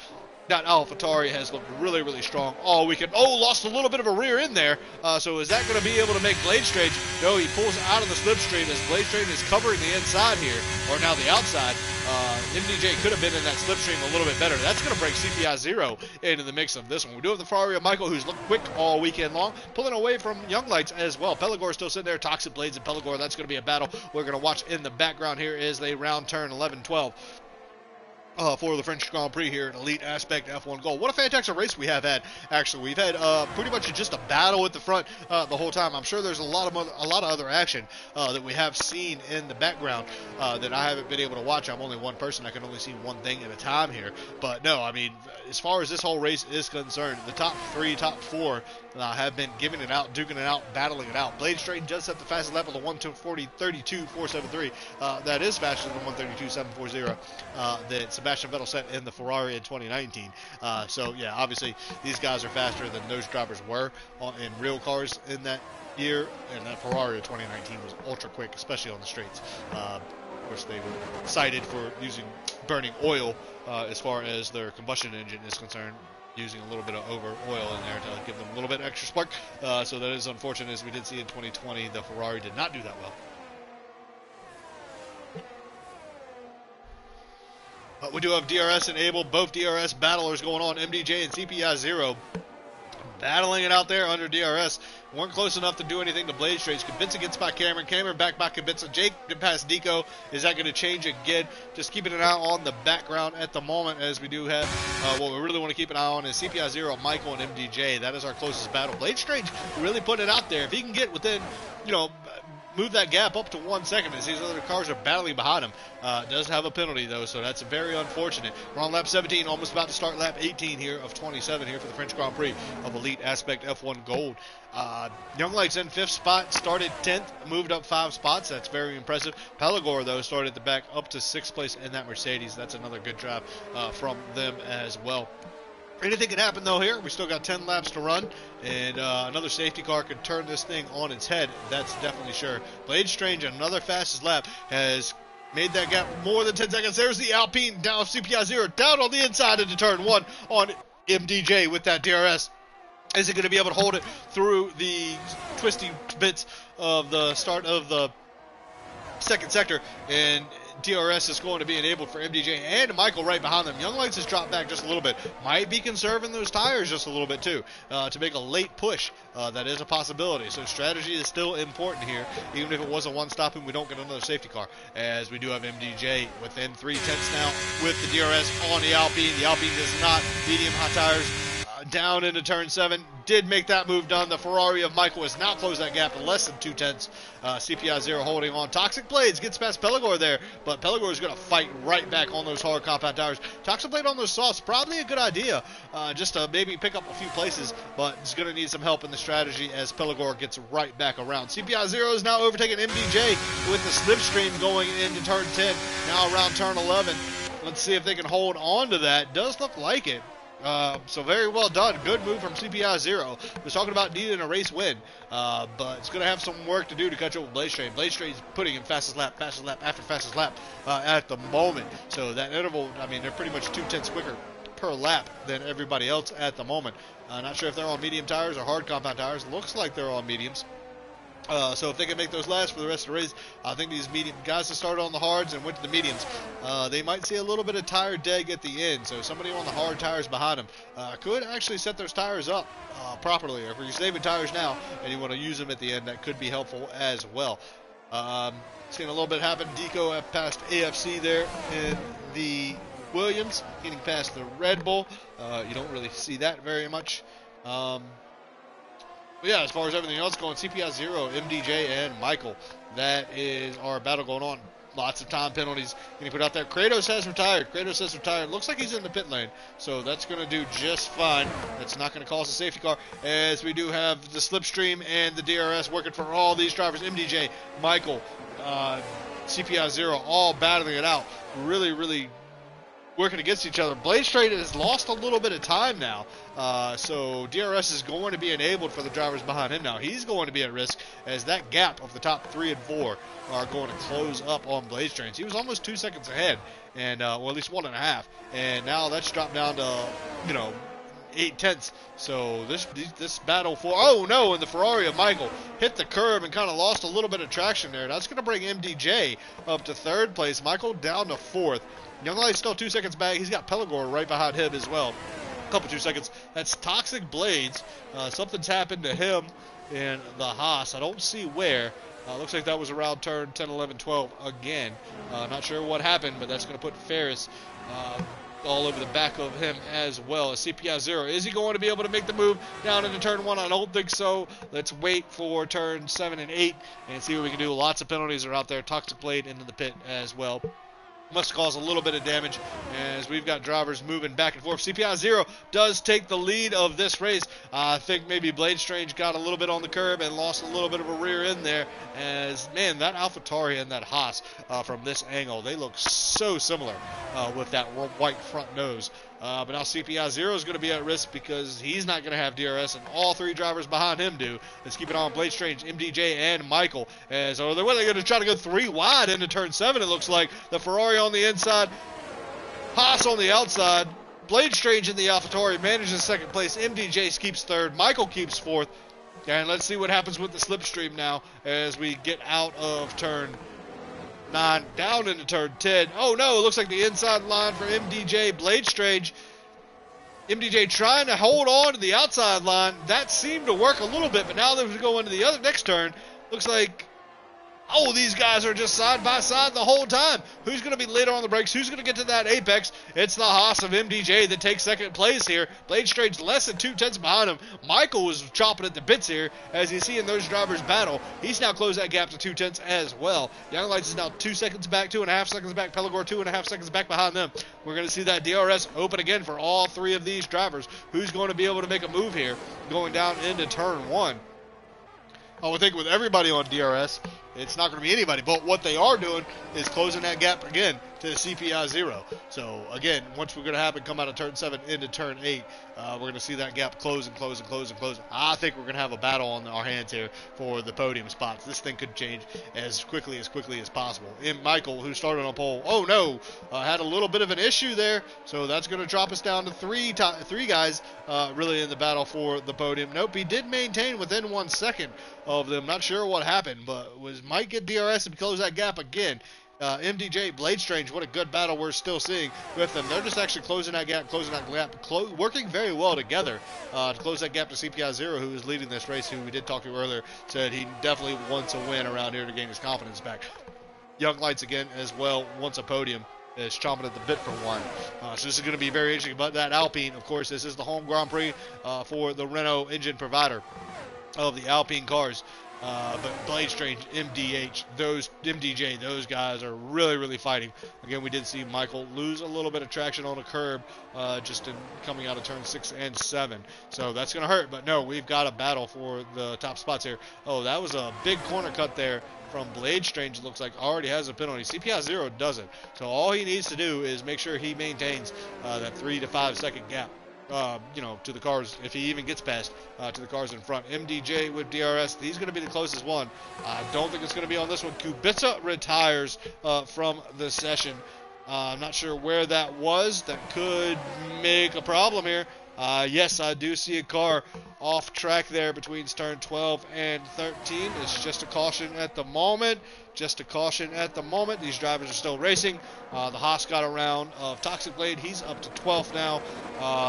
That AlphaTauri has looked really, really strong all weekend. Oh, lost a little bit of a rear end there. So is that going to be able to make Blade Strange? No, he pulls out of the slipstream as Blade Strange is covering the inside here, or now the outside. MDJ could have been in that slipstream a little bit better. That's going to break CPI 0 into the mix of this one. We do have the Ferrari of Michael, who's looked quick all weekend long, pulling away from Young Lights as well. Pelagor still sitting there. Toxic Blades and Pelagor. That's going to be a battle we're going to watch in the background here as they round turn 11-12. For the French Grand Prix here, an elite aspect F1 goal. What a fantastic race we have had, actually. We've had pretty much just a battle at the front the whole time. I'm sure there's a lot of other action that we have seen in the background that I haven't been able to watch. I'm only one person. I can only see one thing at a time here. But no, I mean, as far as this whole race is concerned, the top 3, top 4 have been giving it out, duking it out, battling it out. Blade Strange just set the fastest lap with a 1:32.473. That is faster than the 1:32.740 that Sebastian Vettel set in the Ferrari in 2019. So yeah, obviously these guys are faster than those drivers were in real cars in that year, and that Ferrari of 2019 was ultra quick, especially on the straights. Of course, they were cited for burning oil as far as their combustion engine is concerned. using a little bit of over oil in there to give them a little bit extra spark. So that is unfortunate, as we did see in 2020. The Ferrari did not do that well. But we do have DRS enabled. Both DRS battlers going on, MDJ and CPI 0. Battling it out there under DRS. Weren't close enough to do anything to Blade Straight. Kubica gets by Cameron. Cameron back by Kubica. Jake past Deco. Is that going to change again? Just keeping an eye on the background at the moment, as we do have what we really want to keep an eye on is CPI 0, Michael, and MDJ. That is our closest battle. Blade Strange really put it out there. If he can get within, move that gap up to 1 second as these other cars are battling behind him. Does have a penalty, though, so that's very unfortunate. We're on lap 17, almost about to start lap 18 here of 27 here for the French Grand Prix of Elite Aspect F1 Gold. Young Lights in 5th spot, started 10th, moved up 5 spots. That's very impressive. Pelagor, though, started at the back up to 6th place in that Mercedes. That's another good drive from them as well. Anything can happen, though, here. We still got 10 laps to run, and another safety car could turn this thing on its head. That's definitely sure. Blade Strange, another fastest lap, has made that gap more than 10 seconds. There's the Alpine down CPI 0, down on the inside into turn 1 on MDJ with that DRS. Is it going to be able to hold it through the twisty bits of the start of the second sector? And DRS is going to be enabled for MDJ and Michael right behind them. Young Lights has dropped back just a little bit. Might be conserving those tires just a little bit too to make a late push. That is a possibility. So strategy is still important here, even if it was a one-stop and we don't get another safety car, as we do have MDJ within 3/10 now with the DRS on the Alpine. The Alpine does not. Medium-hot tires down into turn 7. Did make that move done. The Ferrari of Michael has now closed that gap to less than 2/10. CPI 0 holding on. Toxic Blades gets past Pelagor there, but Pelagor is going to fight right back on those hard compound tires. Toxic Blade on those softs, probably a good idea, just to maybe pick up a few places, but it's going to need some help in the strategy as Pelagor gets right back around. CPI 0 is now overtaking MDJ with the slipstream going into turn 10, now around turn 11. Let's see if they can hold on to that. Does look like it. So very well done. Good move from CPI 0. Was talking about needing a race win, but it's going to have some work to do to catch up with Blade Strain. Blade Strain's putting in fastest lap after fastest lap at the moment. So that interval, I mean, they're pretty much 2/10 quicker per lap than everybody else at the moment. Not sure if they're on medium tires or hard compound tires. Looks like they're on mediums. So if they can make those last for the rest of the race, I think these medium guys that started on the hards and went to the mediums, they might see a little bit of tire deg at the end. So somebody on the hard tires behind them could actually set those tires up properly. If you're saving tires now and you want to use them at the end, that could be helpful as well. Seeing a little bit happen. Deco past AFC there in the Williams, getting past the Red Bull. You don't really see that very much. But yeah, as far as everything else going, CPI 0, MDJ, and Michael. That is our battle going on. Lots of time penalties getting put out there. Kratos has retired. Looks like he's in the pit lane, so that's going to do just fine. That's not going to cause a safety car, as we do have the slipstream and the DRS working for all these drivers. MDJ, Michael, CPI 0, all battling it out. Really working against each other. Blade Straight has lost a little bit of time now, so DRS is going to be enabled for the drivers behind him now. He's going to be at risk, as that gap of the top 3 and 4 are going to close up on Blade Strains. He was almost 2 seconds ahead, and well, at least 1.5, and now that's dropped down to 8/10. So this battle for, oh no, and the Ferrari of Michael hit the curb and kind of lost a little bit of traction there. That's going to bring MDJ up to 3rd place. Michael down to 4th. Young Light's still 2 seconds back. He's got Pelagor right behind him as well. A couple 2 seconds. That's Toxic Blades. Something's happened to him and the Haas. I don't see where. Looks like that was around turn 10, 11, 12 again. Not sure what happened, but that's going to put Ferris all over the back of him as well. As CPI 0, is he going to be able to make the move down into turn 1? I don't think so. Let's wait for turn 7 and 8 and see what we can do. Lots of penalties are out there. Toxic Blade into the pit as well. Must cause a little bit of damage, as we've got drivers moving back and forth. CPI 0 does take the lead of this race. I think maybe Blade Strange got a little bit on the curb and lost a little bit of a rear end there, as, man, that AlphaTauri and that Haas from this angle, they look so similar with that white front nose. But now CPI 0 is going to be at risk because he's not going to have DRS, and all 3 drivers behind him do. Let's keep it on Blade Strange, MDJ, and Michael. And so they're going to try to go 3 wide into turn 7, it looks like. The Ferrari on the inside, Haas on the outside. Blade Strange in the AlphaTauri manages second place. MDJ keeps third. Michael keeps fourth. And let's see what happens with the slipstream now as we get out of turn 9, down into turn 10. Oh no, it looks like the inside line for MDJ. Blade Strange. MDJ trying to hold on to the outside line. That seemed to work a little bit, but now that we go into the next turn, looks like, oh, these guys are just side by side the whole time. Who's going to be later on the brakes? Who's going to get to that apex? It's the Haas of MDJ that takes second place here. Blade Strange less than 2/10 behind him. Michael was chopping at the bits here as you see in those drivers battle. He's now closed that gap to 2/10 as well. Young Lights is now 2 seconds back, 2.5 seconds back. Pelagor 2.5 seconds back behind them. We're going to see that DRS open again for all three of these drivers. Who's going to be able to make a move here going down into turn 1? I would think with everybody on DRS, it's not going to be anybody. But what they are doing is closing that gap again to the CPI 0. So, again, once we're going to have it come out of turn 7 into turn 8, we're going to see that gap close and close and close and close. I think we're going to have a battle on our hands here for the podium spots. This thing could change as quickly as possible. And Michael, who started on pole, oh no, had a little bit of an issue there. So that's going to drop us down to three guys really in the battle for the podium. Nope, he did maintain within 1 second of them. Not sure what happened, but might get DRS and close that gap again. MDJ, Blade Strange, what a good battle we're still seeing with them. They're just actually closing that gap, working very well together to close that gap to CPI 0, who is leading this race, who we did talk to earlier, said he definitely wants a win around here to gain his confidence back. Young Lights again as well wants a podium. Is chomping at the bit for one. So this is going to be very interesting. But that Alpine, of course, this is the home Grand Prix for the Renault engine provider of the Alpine cars. But Blade Strange, MDJ, those guys are really fighting. Again, we did see Michael lose a little bit of traction on a curb just in coming out of turn 6 and 7. So that's going to hurt. But no, we've got a battle for the top spots here. Oh, that was a big corner cut there from Blade Strange. It looks like already has a penalty. CPI 0 doesn't. So all he needs to do is make sure he maintains that 3 to 5 second gap. To the cars, if he even gets past to the cars in front. MDJ with DRS, he's going to be the closest one. I don't think it's going to be on this one. Kubica retires from the session. I'm not sure where that was. That could make a problem here. Yes, I do see a car off track there between turn 12 and 13. It's just a caution at the moment. These drivers are still racing. The Haas got a round of Toxic Blade. He's up to 12th now.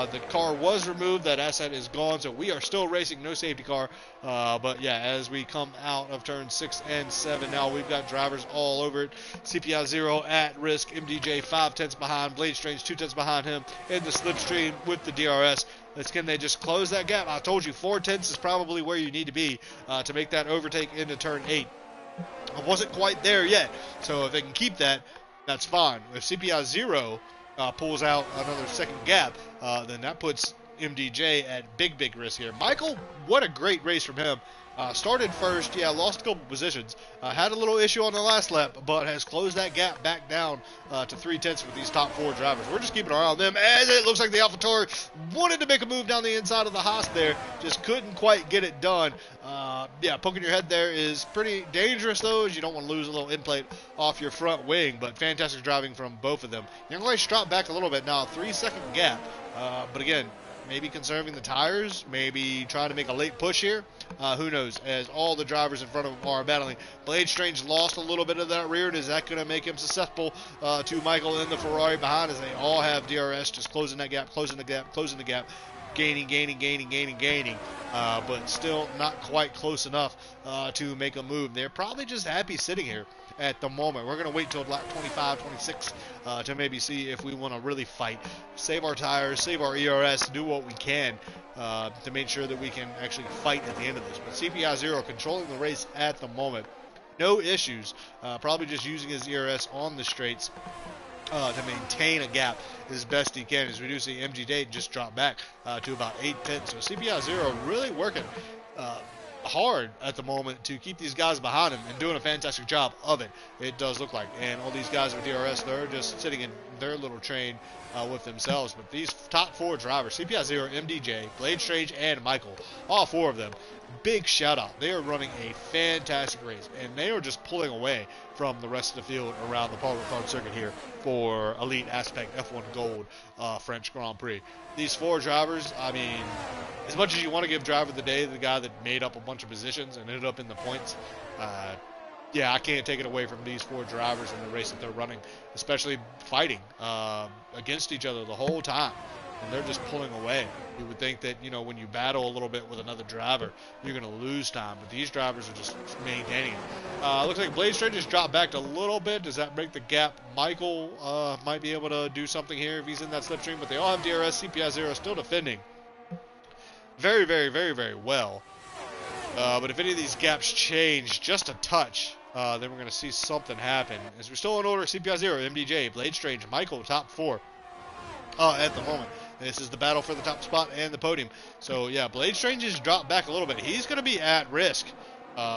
The car was removed. That asset is gone. So we are still racing. No safety car. But yeah, as we come out of turn 6 and 7 now, we've got drivers all over it. CPI 0 at risk. MDJ 5/10 behind. Blade Strange 2/10 behind him in the slipstream with the DRS. Can they just close that gap? I told you 4/10 is probably where you need to be to make that overtake into turn 8. I wasn't quite there yet, so if they can keep that, that's fine. If CPI 0 pulls out another second gap, then that puts MDJ at big risk here. Michael, what a great race from him. Started first, lost a couple positions. Had a little issue on the last lap, but has closed that gap back down to 3/10 with these top 4 drivers. We're just keeping our eye on them, as it looks like the AlphaTauri wanted to make a move down the inside of the Haas there, just couldn't quite get it done. Poking your head there is pretty dangerous, though, as you don't want to lose a little end plate off your front wing, but fantastic driving from both of them. Young Lights dropped back a little bit now, 3-second gap, but again, maybe conserving the tires, maybe trying to make a late push here. Who knows, as all the drivers in front of him are battling. Blade Strange lost a little bit of that rear, and is that going to make him susceptible to Michael in the Ferrari behind, as they all have DRS, just closing the gap, gaining, but still not quite close enough to make a move. They're probably just happy sitting here at the moment. We're going to wait till lap 25, 26 to maybe see if we want to really fight, save our tires, save our ERS, do what we can to make sure that we can actually fight at the end of this. But CPI 0 controlling the race at the moment. No issues, probably just using his ERS on the straights to maintain a gap as best he can, as we do see MDJ just drop back to about 8/10. So CPI 0 really working hard at the moment to keep these guys behind him and doing a fantastic job of it. It does look like. And all these guys with DRS, they're just sitting in their little train with themselves. But these top 4 drivers, CPI 0, MDJ, Blade Strange, and Michael, all 4 of them, big shout out. They are running a fantastic race, and they are just pulling away from the rest of the field around the Paul Ricard circuit here for Elite Aspect F1 Gold French Grand Prix. These 4 drivers, I mean, as much as you want to give driver of the day, the guy that made up a bunch of positions and ended up in the points, yeah, I can't take it away from these 4 drivers in the race that they're running, especially fighting against each other the whole time. And they're just pulling away. You would think that, you know, when you battle a little bit with another driver, you're going to lose time. But these drivers are just maintaining it. Looks like Blade Strange just dropped back a little bit. Does that break the gap? Michael might be able to do something here if he's in that slipstream. But they all have DRS. CPI 0 still defending very, very, very, very well. But if any of these gaps change just a touch, then we're going to see something happen. As we're still in order, CPI 0, MDJ, Blade Strange, Michael, top 4 at the moment. This is the battle for the top spot and the podium. So, yeah, Blade Strange has dropped back a little bit. He's going to be at risk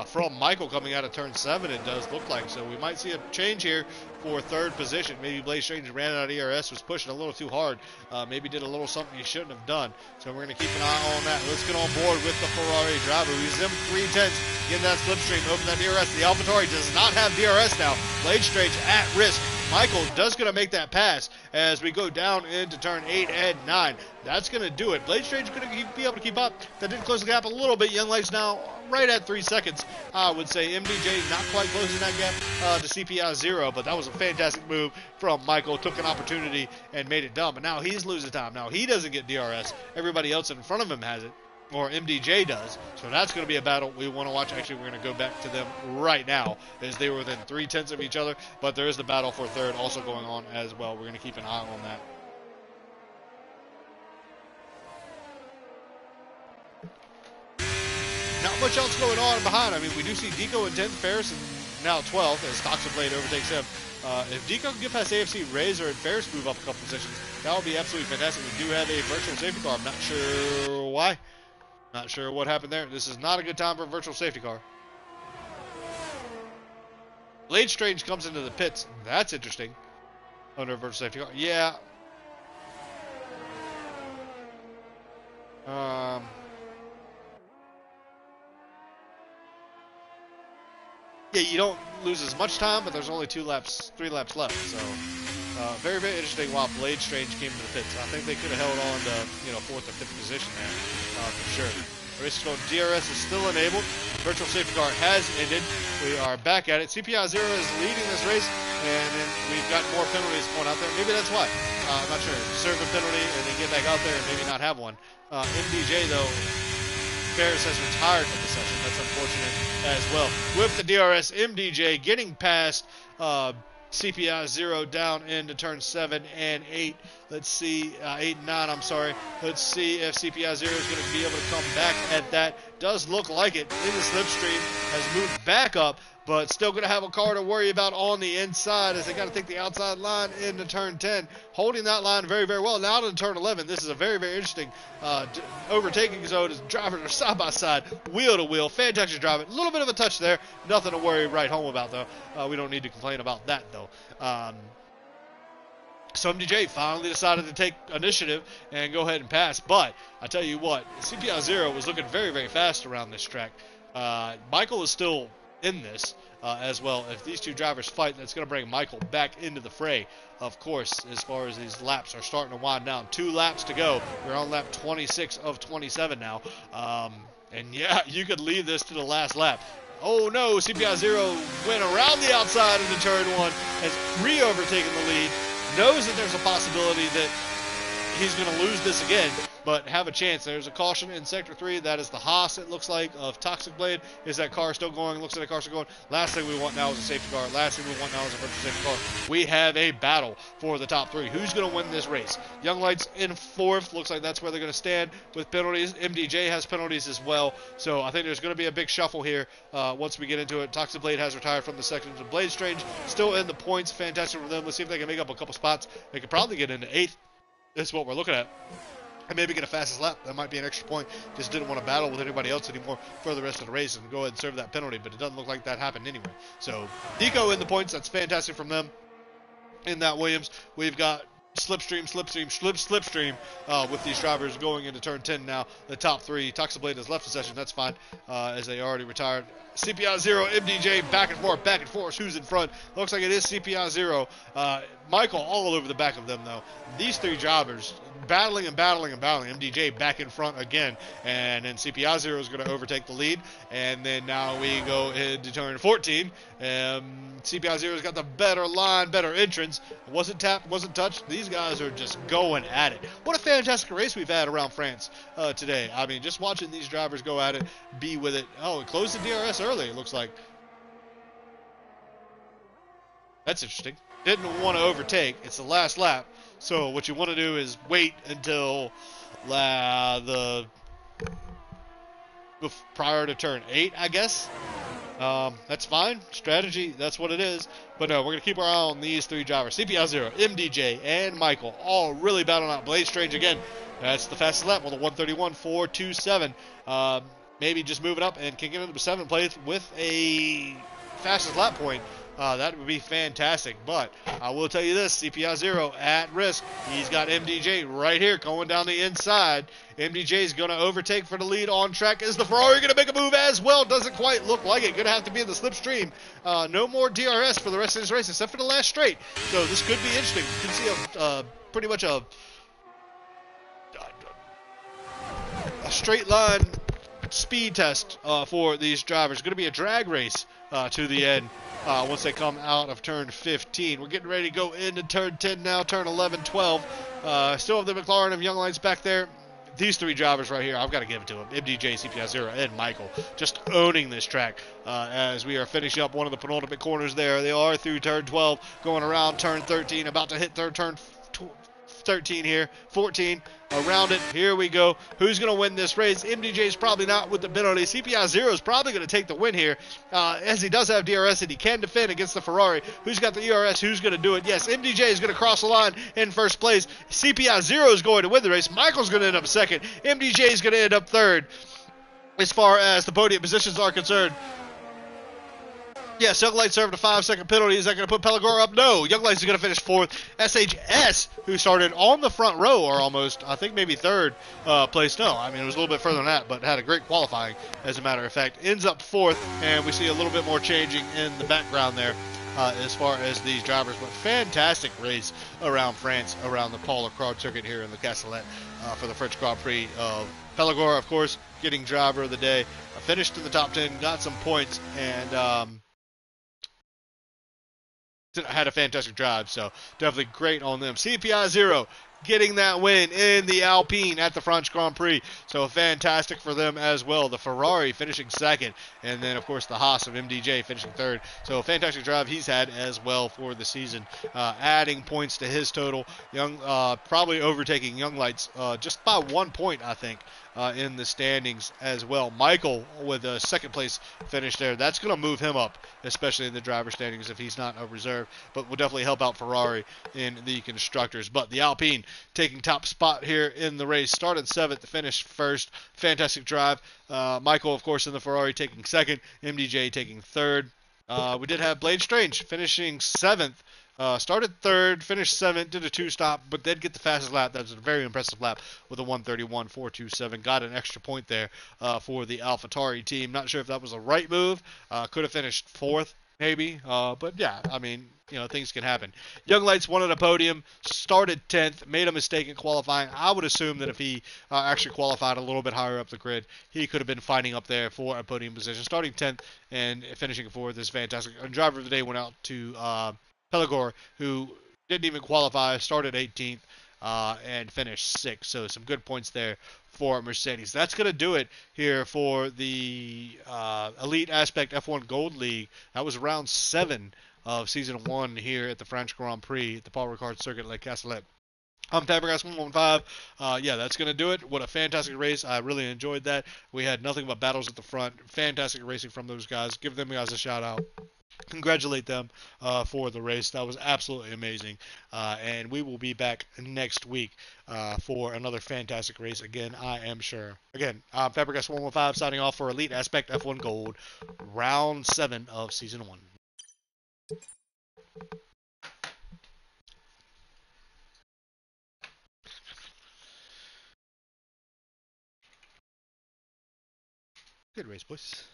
from Michael coming out of turn 7, it does look like. So we might see a change here for 3rd position. Maybe Blade Strange ran out of ERS, was pushing a little too hard. Maybe did a little something he shouldn't have done. So we're going to keep an eye on that. Let's get on board with the Ferrari driver. He's in 3/10, getting that slipstream, open that DRS. The AlphaTauri does not have DRS now. Blade Strange at risk. Michael does going to make that pass as we go down into turn 8 and 9. That's going to do it. Blade Strange going to be able to keep up. That did close the gap a little bit. Young Lights now right at 3 seconds. I would say MDJ not quite closing that gap to CPI 0, but that was a fantastic move from Michael. Took an opportunity and made it done. But now he's losing time. Now he doesn't get DRS. Everybody else in front of him has it. Or MDJ does. So that's going to be a battle we want to watch. Actually, we're going to go back to them right now as they were within 3/10 of each other. But there is the battle for 3rd also going on as well. We're going to keep an eye on that. Not much else going on behind. I mean, we do see Deco in 10th, Ferris in now 12th as Toxic Blade overtakes him. If Deco can get past AFC Razor and Ferris move up a couple positions, that would be absolutely fantastic. We do have a virtual safety car. I'm not sure why. Not sure what happened there. This is not a good time for a virtual safety car. Blade Strange comes into the pits. That's interesting. Under a virtual safety car. Yeah. Yeah, you don't lose as much time, but there's only 3 laps left. So, very, very interesting while Blade Strange came to the pits. I think they could have held on to, 4th or 5th position there, for sure. Race control DRS is still enabled. Virtual safety car has ended. We are back at it. CPI 0 is leading this race, and then we've got more penalties going out there. Maybe that's why. I'm not sure. Serve a penalty and then get back out there and maybe not have one. MDJ, though, Ferris has retired from the session. That's unfortunate as well. With the DRS, MDJ getting past CPI 0 down into turn 7 and 8. Let's see, 8 and 9, I'm sorry. Let's see if CPI 0 is going to be able to come back at that. Does look like it. In the slipstream, has moved back up, but still going to have a car to worry about on the inside as they got to take the outside line into turn 10. Holding that line very, very well. Now to turn 11. This is a very, very interesting overtaking zone as drivers are side by side, wheel to wheel. Fantastic driving. A little bit of a touch there. Nothing to worry right home about, though. We don't need to complain about that, though. So MDJ finally decided to take initiative and go ahead and pass. But I tell you what, CPI 0 was looking very, very fast around this track. Michael is still in this as well. If these 2 drivers fight, that's going to bring Michael back into the fray. Of course, as far as these laps are starting to wind down. 2 laps to go. We're on lap 26 of 27 now. And yeah, you could leave this to the last lap. Oh no, CPI 0 went around the outside into turn 1, has re-overtaken the lead. Knows that there's a possibility that he's going to lose this again, but have a chance. There's a caution in Sector 3. That is the Haas, it looks like, of Toxic Blade. Is that car still going? Looks like the car's still going. Last thing we want now is a safety car. Last thing we want now is a virtual safety car. We have a battle for the top 3. Who's going to win this race? Young Lights in 4th. Looks like that's where they're going to stand with penalties. MDJ has penalties as well. So I think there's going to be a big shuffle here once we get into it. Toxic Blade has retired from the section. Blade Strange still in the points. Fantastic for them. Let's see if they can make up a couple spots. They could probably get into 8th. That's what we're looking at. And maybe get a fastest lap. That might be an extra point. Just didn't want to battle with anybody else anymore for the rest of the race and go ahead and serve that penalty. But it doesn't look like that happened anyway. So Deco in the points. That's fantastic from them. In that Williams, we've got slipstream with these drivers going into turn 10 now. The top three. Toxic Blade has left the session. That's fine, as they already retired. CPI 0, MDJ, back and forth. Who's in front? Looks like it is CPI 0. Michael all over the back of them, though. These three drivers battling. MDJ back in front again. And then CPI 0 is going to overtake the lead. And then now we go into turn 14. CPI 0's got the better line, better entrance. Wasn't tapped, wasn't touched. These guys are just going at it. What a fantastic race we've had around France today. I mean, just watching these drivers go at it, be with it. Oh, it closed the DRS early, it looks like. That's interesting. Didn't want to overtake. It's the last lap. So what you want to do is wait until prior to turn 8, I guess. That's fine. Strategy, that's what it is. But no, we're going to keep our eye on these three drivers. CPI 0, MDJ, and Michael. All really battling out. Blade Strange again. That's the fastest lap with a 131.427. Maybe just moving up and kicking into the 7th place with a fastest lap point. That would be fantastic. But I will tell you this, CPI 0 at risk. He's got MDJ right here going down the inside. MDJ is going to overtake for the lead on track. Is the Ferrari going to make a move as well? Doesn't quite look like it. Going to have to be in the slipstream. No more DRS for the rest of this race except for the last straight. So this could be interesting. You can see pretty much a straight line speed test for these drivers. It's going to be a drag race to the end. Once they come out of turn 15. We're getting ready to go into turn 10 now, turn 11, 12. Still have the McLaren of Young Lights back there. These three drivers right here, I've got to give it to them. MDJ, CPI 0, and Michael just owning this track as we are finishing up one of the penultimate corners there. They are through turn 12, going around turn 13, about to hit turn 13 here, 14. Around it, here we go. Who's going to win this race? MDJ is probably not with the penalty. CPI 0 is probably going to take the win here, as he does have DRS and he can defend against the Ferrari. Who's got the DRS? Who's going to do it? Yes, MDJ is going to cross the line in first place. CPI 0 is going to win the race. Michael's going to end up second. MDJ is going to end up third as far as the podium positions are concerned. Yes, Young Lights served a 5-second penalty. Is that going to put Pelagor up? No. Young Lights is going to finish 4th. SHS, who started on the front row, or almost, I think maybe 3rd place. No, I mean, it was a little bit further than that, but had a great qualifying, as a matter of fact. Ends up 4th, and we see a little bit more changing in the background there as far as these drivers. But fantastic race around France, around the Paul Ricard circuit here in the Castellet for the French Grand Prix of Pelagor, of course, getting driver of the day. Finished in the top 10, got some points, and had a fantastic drive, so definitely great on them. CPI 0 getting that win in the Alpine at the French Grand Prix, so fantastic for them as well. The Ferrari finishing 2nd, and then of course the Haas of MDJ finishing 3rd, so fantastic drive he's had as well for the season, adding points to his total. Probably overtaking Young Lights just by 1 point, I think, in the standings as well. Michael with a 2nd place finish there. That's going to move him up, especially in the driver standings if he's not a reserve, but will definitely help out Ferrari in the constructors. But the Alpine taking top spot here in the race. Started 7th, finished 1st. Fantastic drive. Michael, of course, in the Ferrari taking 2nd. MDJ taking 3rd. We did have Blade Strange finishing 7th. Started 3rd, finished 7th, did a 2-stop, but did get the fastest lap. That was a very impressive lap with a 131.427. Got an extra point there for the AlphaTauri team. Not sure if that was a right move. Could have finished 4th, maybe. But yeah, I mean, things can happen. Young Lights wanted a podium, started 10th, made a mistake in qualifying. I would assume that if he actually qualified a little bit higher up the grid, he could have been fighting up there for a podium position. Starting 10th and finishing 4th is fantastic. And driver of the day went out to Pelagor, who didn't even qualify, started 18th and finished 6th. So some good points there for Mercedes. That's going to do it here for the Elite Aspect F1 Gold League. That was round 7 of Season 1 here at the French Grand Prix at the Paul Ricard Circuit at Lake Castellet. I'm Fabregas115. Yeah, that's going to do it. What a fantastic race. I really enjoyed that. We had nothing but battles at the front. Fantastic racing from those guys. Give them guys a shout out. Congratulate them for the race. That was absolutely amazing. And we will be back next week for another fantastic race again, I am sure. Again, I'm Fabregas115 signing off for Elite Aspect F1 Gold, round 7 of Season 1. Good race, boys.